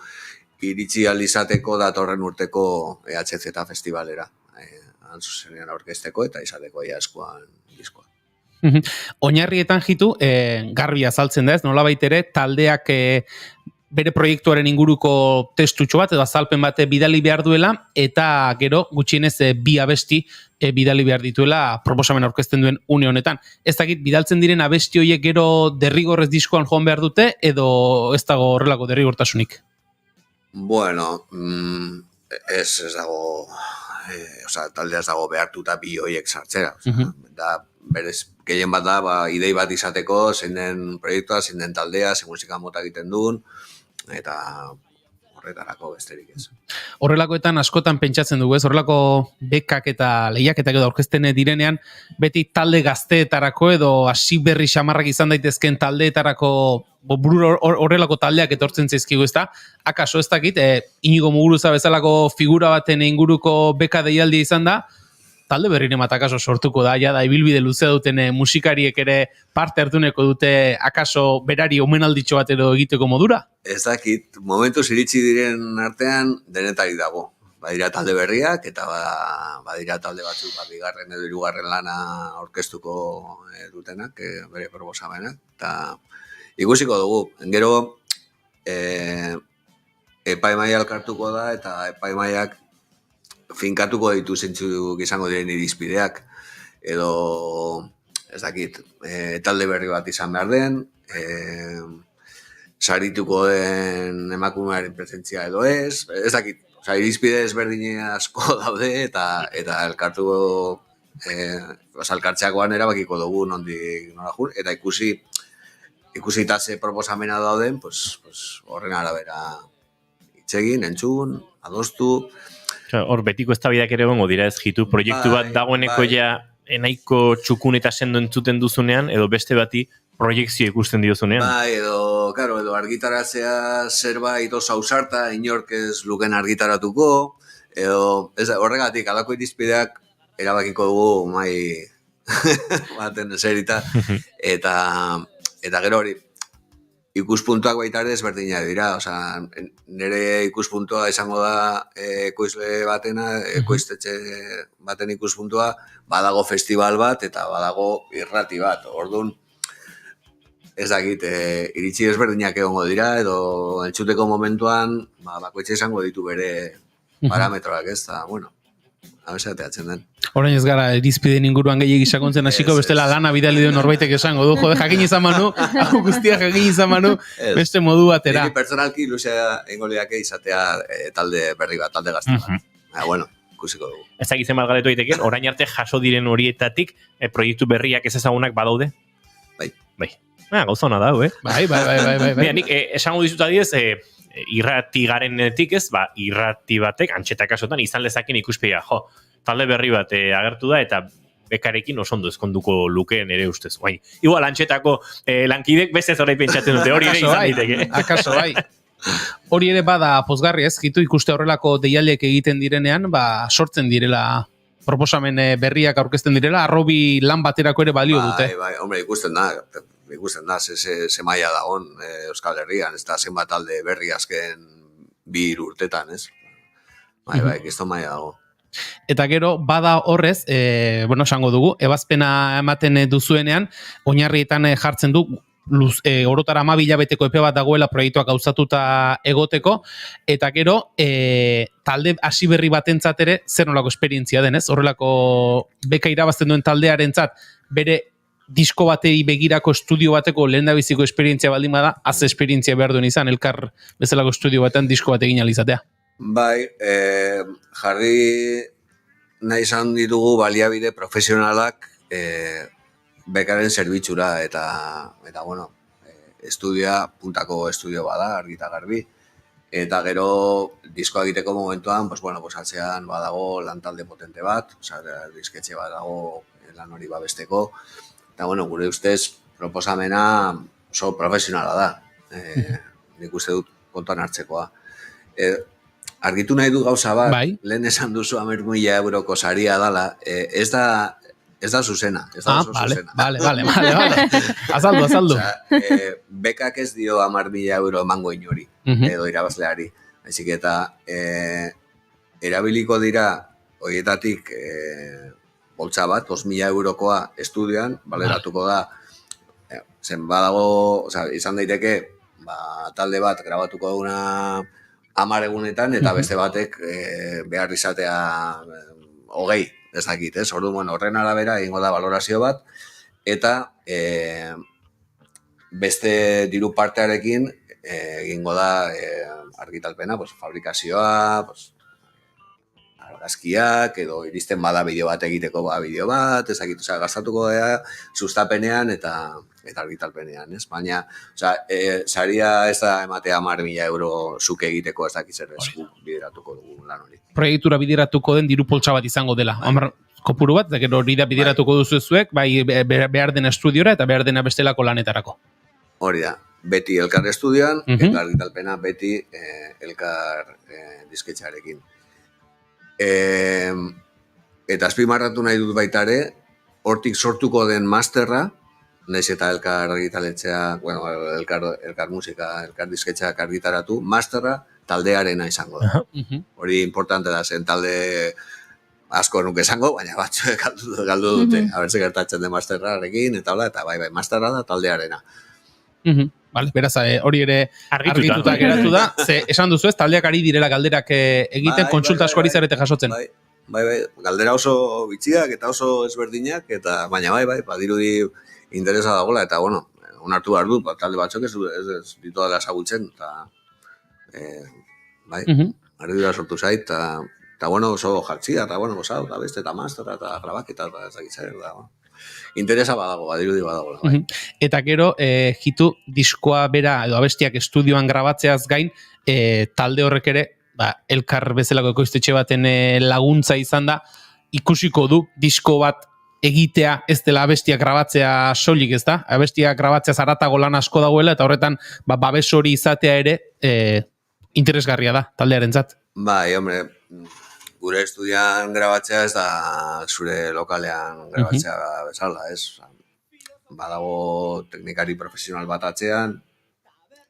iritsi alizateko datorren urteko EHZ Festivalera. Zuzenean aurkezteko eta izateko eskuan diskoa. Oinarrietan Jitu, garbi azaltzen da ez, nolabait ere, taldeak bere proiektuaren inguruko testutxo bat, edo azalpen bat bidali behar duela, eta gero gutxienez 2 abesti bidali behar dituela proposamen aurkezten duen une honetan. Ez dakit, bidaltzen diren abesti horiek gero derrigorrez diskoan joan behar dute, edo ez dago horrelako derrigortasunik? Bueno, ez dago, taldea ez dago behartuta 2 horiek sartzera. Da, berez, gehien bat da, idei bat izateko, zein den proiektua, zein den taldea, zein musika mota egiten duen, eta horretarako besterik ez. Horrelakoetan askotan pentsatzen dugu, ez? Horrelako bekak eta lehiaketak edo aurkezten direnean, beti talde gazteetarako edo hasi berri xamarrak izan daitezken taldeetarako horrelako taldeak etortzen zaizkigu, ezta? Akaso ez dakit, Inigo Muguruza bezalako figura baten inguruko beka deialdia izan da, talde berrire bat akaso sortuko da, da ibilbide luzea duten musikariek ere parte hartuneko dute akaso berari omenalditxo bat edo egiteko modura? Ez dakit, momentuz iritsi diren artean denetari dago. badira talde berriak, eta badira talde batzuk, bigarren edo hirugarren lana aurkeztuko dutenak, bere proposamenak, eta ikusiko dugu. Gero, epaimaia elkartuko da, eta epaimaiak finkatuko ditu zeintzuk izango diren irizpideak, edo, ez dakit, talde berri bat izan behar den, sarituko den emakumearen presentzia edo ez dakit, irizpide ezberdine asko daude, eta elkartuko, elkartzeakoan erabakiko dugu nondik nola jun, eta ikusita ze proposamena dauden, horren arabera itzegin, entzun, adostu. Hor betiko eztabaidak ere egongo dira ez jitu, proiektu bat dagoeneko ja enaiko txukun eta sendo entzuten duzunean, edo beste bati proiektzio ikusten diozunean. Edo argitaratzea zerbait oso ausarta, inork ez luken argitaratuko, edo horregatik, alako irizpideak erabakiko dugu mai baten eserita, eta gero hori, ikuspuntuak baita ere ezberdina dira, nire ikuspuntua izango da ekoizle batena, ekoiztetxe baten ikuspuntua, badago festival bat eta badago irrati bat. Orduan, ez dakit, iritsi ezberdinak egongo dira, edo entzuteko momentuan, bakoitza izango ditu bere parametroak, ez da, bueno, abesateatzen den. Orain ez gara irizpideen inguruan gehiagik sakontzen hasiko, bestela lana bidali duen norbaitek esango du, jode, jakin izan manu, hau guztia jakin izan manu, beste modu batera. Niri pertsonalki luzea engoliake izatea talde berri bat, talde gazte bat. Bueno, ikusiko dugu. Ez dakitzen bat galetu egiteken, orain arte jaso diren horietatik, proiektu berriak ez ezagunak badaude? Bai. Gauza hona da, Bai. Nik esango dizut adiez, irrati garenetik ez, irrati batek, antxetak asotan, izan lezakin ikuspia, talde berri bat agertu da, eta bekarekin oso ondo ezkonduko lukeen ere ustez. Igual, antxetako lankidek beste zorai pentsatzen dute, hori ere izan diteke. Akaso, bai. Hori ere bada pozgarri ez, gitu ikuste horrelako deialdiek egiten direnean, sortzen direla proposamen berriak aurkezten direla, arrobi lan baterako ere balio dute. Bai, hombre, ikusten da, ze maila dagoen Euskal Herrian, ez da zenbat talde berri azken 2 urtetan, ez? Bai, kiston maila dago. Eta gero, bada horrez, esango dugu, ebazpena ematen duzuenean, oinarrietan jartzen du, orotara 12 hilabeteko epe bat dagoela proiektuak gauzatuta egoteko, eta gero, talde hasi berri batentzat ere, zer nolako esperientzia denez, horrelako beka irabazten duen taldearentzat, bere disko batei begirako estudio bateko lehendabiziko esperientzia baldin bada, az esperientzia behar duen izan, elkar bezalako estudio batean disko bat egin alizatea. Bai, jarri nahi izan ditugu baliabide profesionalak bekaren zerbitzura eta bueno, estudioa, puntako estudio bada, argi eta garbi, eta gero diskoa egiteko momentuan, atzean badago lantalde potente bat, disketxe badago lan hori babesteko, eta gure ustez proposamena oso profesionala da, nik uste dut kontuan hartzekoa. Argitu nahi du gauza bat, lehen esan duzu 10.000 euroko saria dala, ez da zuzena. Vale. Azaldu. Bekak ez dio 10.000 euro emango inori, edo irabazleari. Haizik eta erabiliko dira horietatik boltsa bat, 2.000 eurokoa estudioan, baleratuko da, zen badago, izan daiteke, talde bat grabatuko duguna 10 egunetan, eta beste batek behar izatea 20, ez dakit, ez? Orduan, horren arabera egingo da valorazio bat, eta beste diru partearekin egingo da argitalpena, fabrikazioa, argazkiak, edo iristen bada bideo bat egiteko bideo bat, ez dakit, gastatuko da sustapenean eta argitalpenean, ez? Baina, saria ez da ematea 10.000 euro zuke egiteko, ez dakit zer esku bideratuko dugu lan hori. Proiektura bideratuko den diru poltsa bat izango dela. Kopuru bat, da hori da bideratuko duzuezuek, bai behar dena estudiora eta behar dena bestelako lanetarako. Hori da, beti elkar estudioan, eta argitalpena beti elkar disketxarekin. Eta azpimarratu nahi dut baita ere, hortik sortuko den masterra, nahiz eta elkar argitaletxea, elkar musika, elkar disketxeak argitaratu, masterra taldearena izango da. Hori importante da, zen talde asko nuke esango, baina batzuek galdu dute. Abertze gertatzen den masterrarekin, eta hola, eta bai, masterra da taldearena. Vale, beraz, hori ere argituta geratu da. Ze, esan duzu ez, taldeak ari direla galderak egiten, kontsulta asko ari zarete jasotzen. Bai, galdera oso bitxiak eta oso ezberdinak, eta baina bai, badirudi interesa dagoela, eta bueno, onartu behar dut, talde batzuk ez ditu dela ezagutzen, eta bai, argidura sortu zait, eta bueno, oso jartzia, eta bueno, gozau, eta beste, eta mastera, eta grabaketa, eta ez dakitzer, da, interesa badago, badirudi badagoela, bai. Eta gero, jitu, diskoa bera, edo abestiak estudioan grabatzeaz gain, talde horrek ere, elkar bezalako ekoiztetxe baten laguntza izan da, ikusiko du disko bat egitea ez dela abestiak grabatzea soilik, ez da? Abestiak grabatzea zaratago lan asko dagoela, eta horretan babes hori izatea ere interesgarria da, taldearentzat. Bai, hombre, gure estudian grabatzea ez da zure lokalean grabatzea bezala, ez? Badago teknikari profesional bat atzean,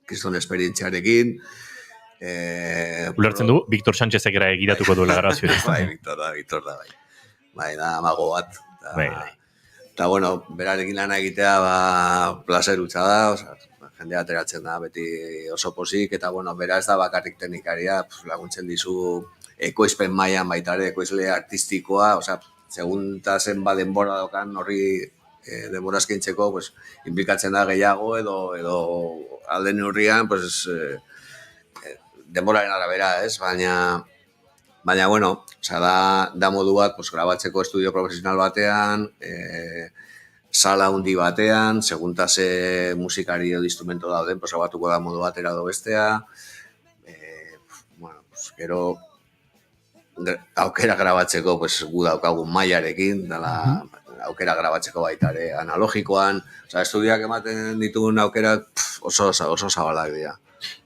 kriston esperientziarekin. Ulertzen du, Victor Sánchezek era egiratuko duela grabazio. Bai, Victor da, bai. Bai, da, mago bat. Eta, bueno, berarekin lana egitea, placer utza da, oza, jendea ateratzen da, beti oso pozik, eta, bueno, bera ez da bakarrik teknikaria, laguntzen dizu ekoizpen mailan baita ere, ekoizle artistikoa, oza, segun eta zen denbora dokan horri denbora eskintzeko, pues, implikatzen da gehiago, edo alde neurrian, pues, denboraren arabera, ez? Baina, bueno, da modu bat, pues, grabatzeko estudio profesional batean, sala handi batean, seguntase musikari edo instrumento dauden, pues, grabatuko da modu batera edo bestea. Bueno, pues, gero, aukera grabatzeko, pues, gu daukagun mailarekin, dela aukera grabatzeko baita ere analogikoan. Estudioak ematen ditugun aukerak oso zabalak dira.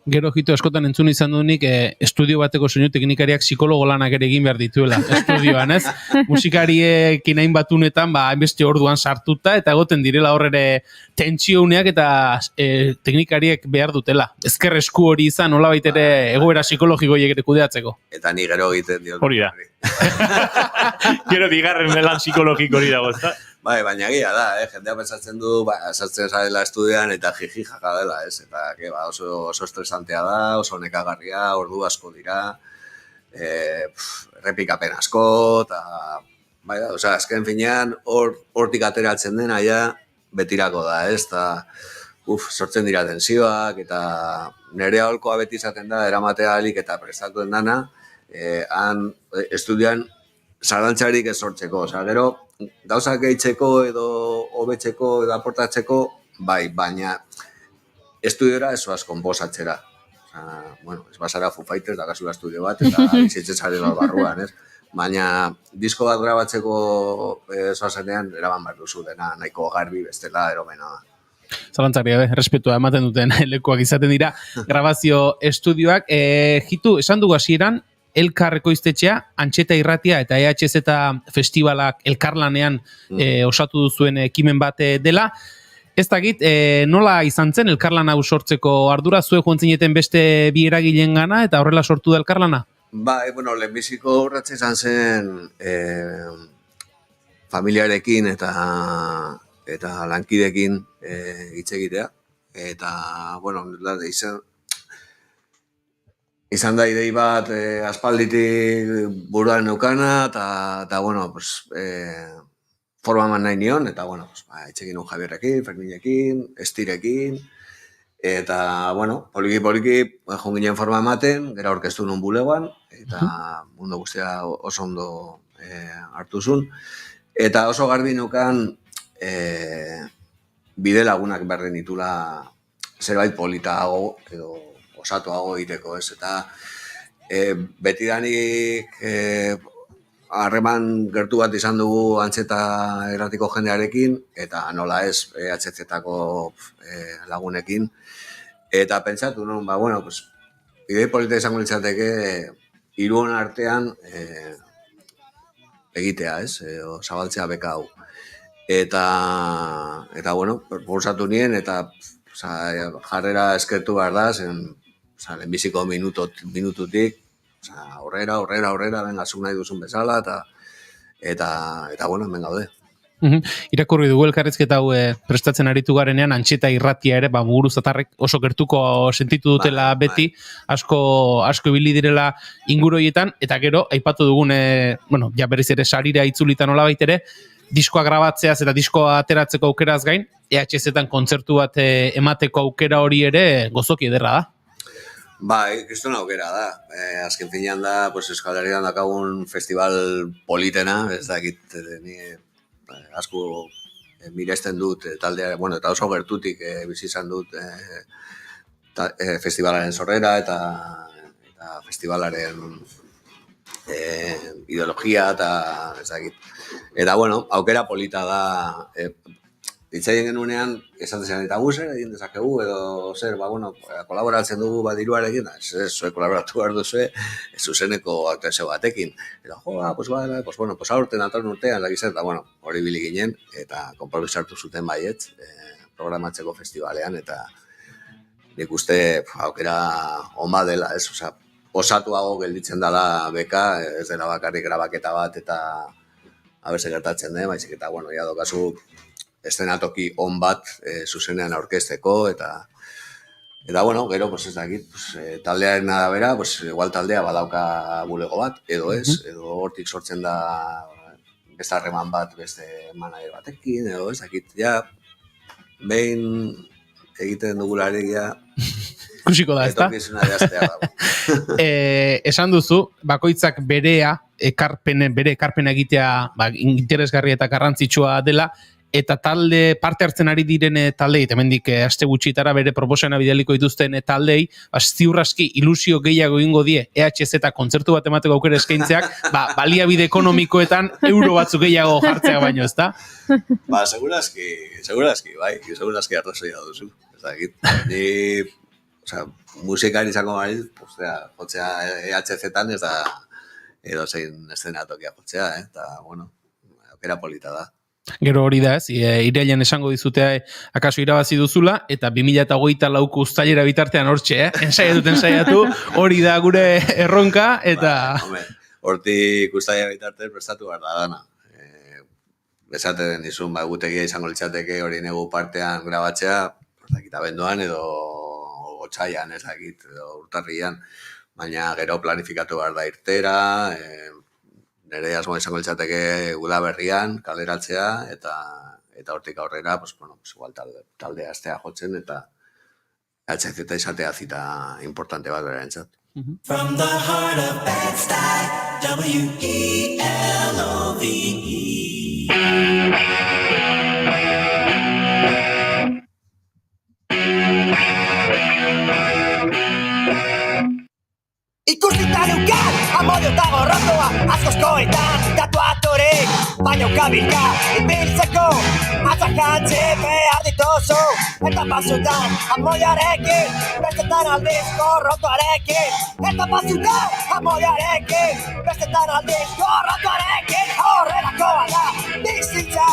Gero jito eskotan entzun izan dunik estudio bateko soinu teknikariak psikologo lanak ere egin behar dituela estudioan, ez? Musikariekin hain batunetan, hainbeste orduan sartuta, eta egoten direla horre tentsiouneak eta teknikariek behar dutela. Ezker esku hori izan, nola baitere egoera psikologikoiek ere kudeatzeko. Eta ni gero egiten diot. Hori da. Gero bigarren lan psikologiko hori dago, ezta? Bai, baina gira da, jendea pensatzen du, sartzen zarela estudian eta jiji jaka dela, ez? Eta oso estresantea da, oso nekagarria, ordu asko dira, errepikapen asko, eta bai da, azken finean, hortik ateratzen dena ja betirako da, ez? Eta, sortzen dira tensioak, eta nire aholkoa beti izaten da, eramatea alik eta prestatuen dana, han estudian zarantzarik ez sortzeko, gero, gauzak gehitzeko edo hobetzeko edo aportatzeko, bai, baina estudiora esoaz konposatzera. Bueno, ez basara Foo Fighters da kasura estudio bat, eta izitzen zarela barruan, ez? Baina disko bat grabatzeko esoazenean eraban behar duzu dena, nahiko garbi bestela eromena da. Zalantzari, respetua ematen duten lekuak izaten dira grabazio estudioak. Jitu, esan dugu hasieran, Elkar ekoiztetxea, Antxeta Irratia eta EHZ festivalak elkarlanean osatu duzuen ekimen bat dela. Ez dakit, nola izan zen elkarlana sortzeko ardura, zuek joan zineten beste bi eragileen gana eta horrela sortu da elkarlana? Bai, bueno, lehenbiziko urratze izan zen familiarekin eta lankidekin hitz egitea. Eta, bueno, izan da idei bat aspalditik buruan neukana, eta bueno, pues, forma eman nahi nion, eta bueno, pues, etxekin un Javierrekin, Ferminekin, Estirekin, eta bueno, poliki, joan ginen forma ematen, gero orkestu nun bulegoan, eta mundu guztia oso ondo hartu zuen, eta oso garbi nukan bide lagunak berdin ditula zerbait politago, edo osatuago egiteko, ez, eta betidanik harreman gertu bat izan dugu Antxeta Irratiko jendearekin, eta nola ez EHZ-tako lagunekin, eta pentsatu nun, bueno, pues, idei polita izango litzateke hiruon artean egitea, ez, zabaltzea beka hau. Eta bueno, proposatu nien, eta jarrera eskertu behar da, zen lehenbiziko minututik, aurrera, venga, zuk nahi duzun bezala, eta bueno, hemen gaude. Irakurri dugu elkarrizketa hau prestatzen aritu garenean, Antxeta irratia ere, muguruzatarrek oso gertuko sentitu dutela beti, asko ibili direla inguroietan, eta gero, aipatu dugun, ja berriz ere sarira itzulita nolabait ere, diskoa grabatzeaz eta diskoa ateratzeko aukeraz gain, EHZ-etan kontzertu bat emateko aukera hori ere gozoki ederra da. Kriston aukera da. Azken finean da, Euskal Herrian dakagun festival politena, ez dakit, ni asko miresten dut taldea, eta oso gertutik bizi izan dut festivalaren sorrera eta festivalaren ideologia eta ez dakit. Eta, aukera polita da. Ditzaien genunean, esaten zen, eta zer egin dezakegu, edo zer, kolaboratzen dugu diruarekin, zuek kolaboratu behar duzu, zuzeneko aktuazio batekin. Eta, aurten, atorren urtean, eta, hori bili ginen, eta konpromisartu zuten baietz, programatzeko festivalean, eta nik uste aukera onba dela, ez, osatuago gelditzen dela beka, ez dela bakarrik grabaketa bat, eta aberse gertatzen den, baizik, eta, ia dokazu, eszenatoki on bat zuzenean aurkezteko, eta gero, ez dakit, taldearen arabera, igual taldea badauka bulego bat, edo ez, edo hortik sortzen da beste harreman bat, beste manager batekin, edo ez dakit, behin egiten dugularik, Kusiko da, ezta? Etorkizuna jaztea dago. Esan duzu, bakoitzak bere ekarpena egitea interesgarria eta garrantzitsua dela, eta talde parte hartzen ari diren taldei, hemendik aste gutxitara bere proposena bidaliko dituzten taldei, ziur aski ilusio gehiago egingo die EHZ kontzertu bat emateko aukera eskaintzeak, baliabide ekonomikoetan euro batzuk gehiago jartzea baino, ezta? Segurazki, arrazoia duzu. Ni musikari izango gari, jotzea EHZ-etan ez da edo zein eszenatokia jotzea, eta, aukera polita da. Gero hori da, ez, irailean esango dizutea akaso irabazi duzula, eta 2024ko uztailera bitartean hortxe, ensaiatu, hori da gure erronka, eta... Hortik uztailera bitartean prestatu behar da dana. Esaten dizun, egutegia izango litzateke hori negu partean grabatzea, abenduan edo otsaian, edo urtarrian, baina gero planifikatu behar da irtera, nire asmo izango litzateke udaberrian, kaleratzea, eta hortik aurrera, igual taldea astea jotzen, eta HZ izatea zita importante bat berentzat. From the heart of Bed-Stuy, WELOVE. Ikusita neukan, amodio eta gorrotoa, askoskoetan, tatuatorik, baina ukabilka, ibiltzeko, atzakantzi behar dituzu, eta pasutan, amodioarekin, bestetan aldiz gorrotoarekin, eta pasutan, amodioarekin, bestetan aldiz gorrotoarekin, horrelakoa da, bizitza,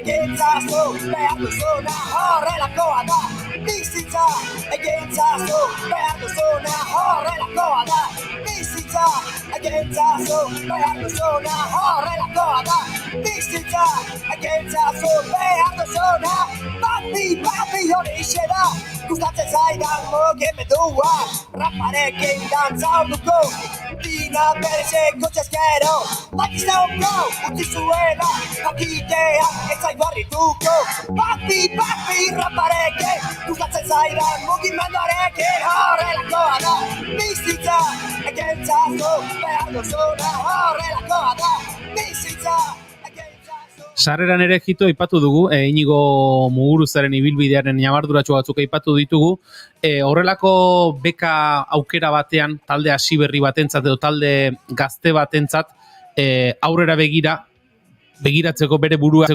egintzazu, behar duzuna, horrelakoa da, bizitza, egintzazu, behar duzuna, horrelakoa da, bizitza, egintzazu, behar duzuna, horrelakoa da, bizitza, egintzazu, behar duzuna, bati horixe da, gustatzen zaidan mugimendua, raparekin dantza orduko, dina berezeko txaskero, bakizauko, utzi zuela, jakitea, ez zaitu harrituko, bati raparekin, gustatzen zaidan mugimenduarekin, horrelakoa da, bizitza, egintzazu, behar duzuna, horrelakoa da, bizitza. Sarreran ere jito aipatu dugu, Inigo Muguruzaren ibilbidearen ñabarduratxo batzuk aipatu ditugu, horrelako beka aukera batean, talde hasi berri batentzat edo talde gazte batentzat, aurrera begiratzeko bere burua,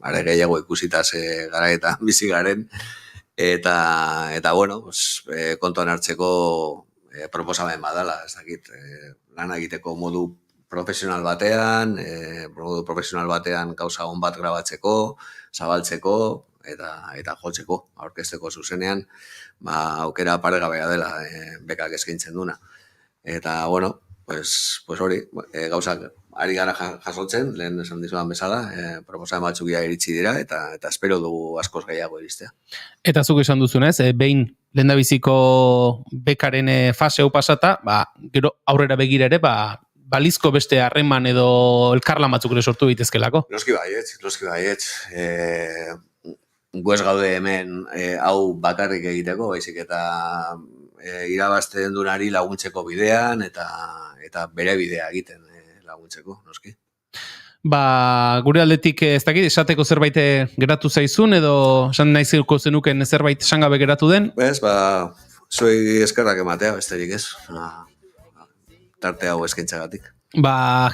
are gehiago ikusitaz garaetan bizi garen, eta bueno, pues, kontuan hartzeko proposamen badala, ez dakit, lan egiteko modu profesional batean, gauza on bat grabatzeko, zabaltzeko, eta jotzeko, aurkezteko zuzenean, aukera paregabea dela bekak eskaintzen duna. Eta, bueno, pues hori, gauzak ari gara jasotzen, lehen esan dizudan bezala, proposamen batzuk iritsi dira, eta espero dugu askoz gehiago iristea. Eta zuk esan duzunez, behin lehendabiziko bekaren fase hau pasata, gero aurrera begira ere, balizko beste harreman edo elkarlan batzuk ere sortu bitezkelako. Noski baietz. Gu ez gaude hemen hau bakarrik egiteko, baizik eta irabazten dunari laguntzeko bidean eta bere bidea egiten laguntzeko, noski. Gure aldetik ez dakit, esateko zerbait geratu zaizun edo esan nahi zirko zenuken zerbait esangabe geratu den? Ez, zuei eskerrak ematea, besterik ez. Tarte hau eskaintzagatik.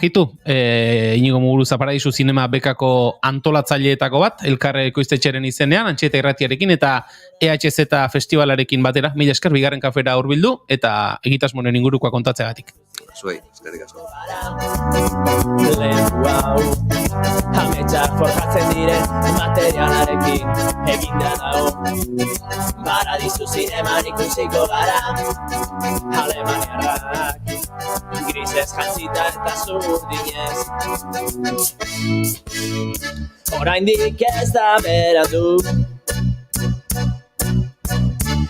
Jitu, Inigo Muguruza Paradisu Zinema bekako antolatzaileetako bat, Elkar Ekoiztetxeren izenean, Antxeta Irratiarekin eta EHZ Festivalarekin batera, mila esker, bigarren kafera hurbildu eta egitasmonen ingurukoa kontatzeagatik. Zuei, eskerrik asko. Leku hau, ametsak forjatzen diren materialarekin eginda dago. Paradisu Zineman ikusiko gara, Alemaniarrak, grisez jantzita eta zurdinez. Oraindik ez da berandu,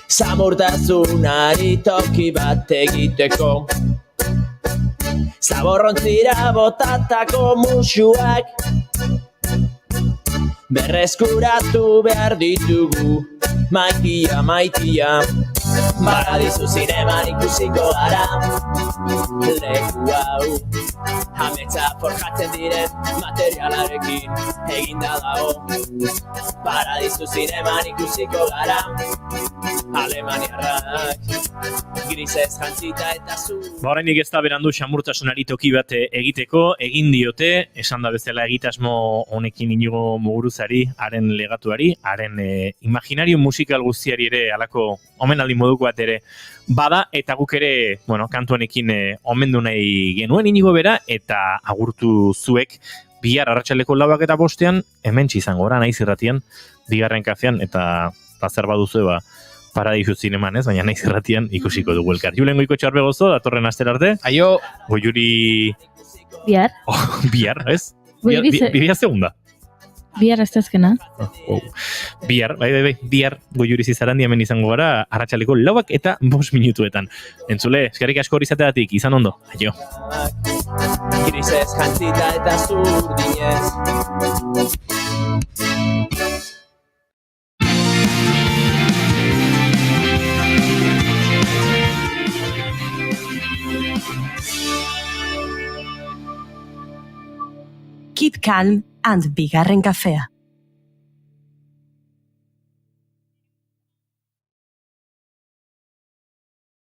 samurtasunari toki bat egiteko. Zaborrontzira botatako musuak berreskuratu behar ditugu, maitia. Paradisu Zineman ikusiko gara, leku hau, ametsa forjatzen diren materialarekin eginda dago. Paradisu Zineman ikusiko gara, Alemaniarrak, grisez jantzita eta zu. Horreinik ez da berandu samurtasunari toki bat egiteko, egin diote, esan da bezala egitasmo honekin Inigo Muguruzari, haren legatuari, haren imaginario musikal guztiari ere alako omenaldi moduko bat ere bada, eta guk ere, kantu honekin omendu nahi genuen Inigo bera, eta agurtu zuek bihar arratsaldeko 4 eta 5 hementsi izango gara Naiz Irratian, bigarren kafean, eta zer baduzu Paradisu Zineman ez, baina Naiz Irratian ikusiko dugu elkar. Julen Goikotxe Arbegozo, datorren astera arte. Aio! Goiuri... Bihar. Bihar, ez? Bihar segunda. Bihar ez azkena. Bihar, bai, bihar Goiuri Zizarandi hemen izango gara, arratsaldeko 4 eta 5 minutuetan. Entzule, eskerrik asko hori izateagatik, izan ondo. Aio. Grisez jantzita eta zurdinez. Keep calm and bigarren kafea.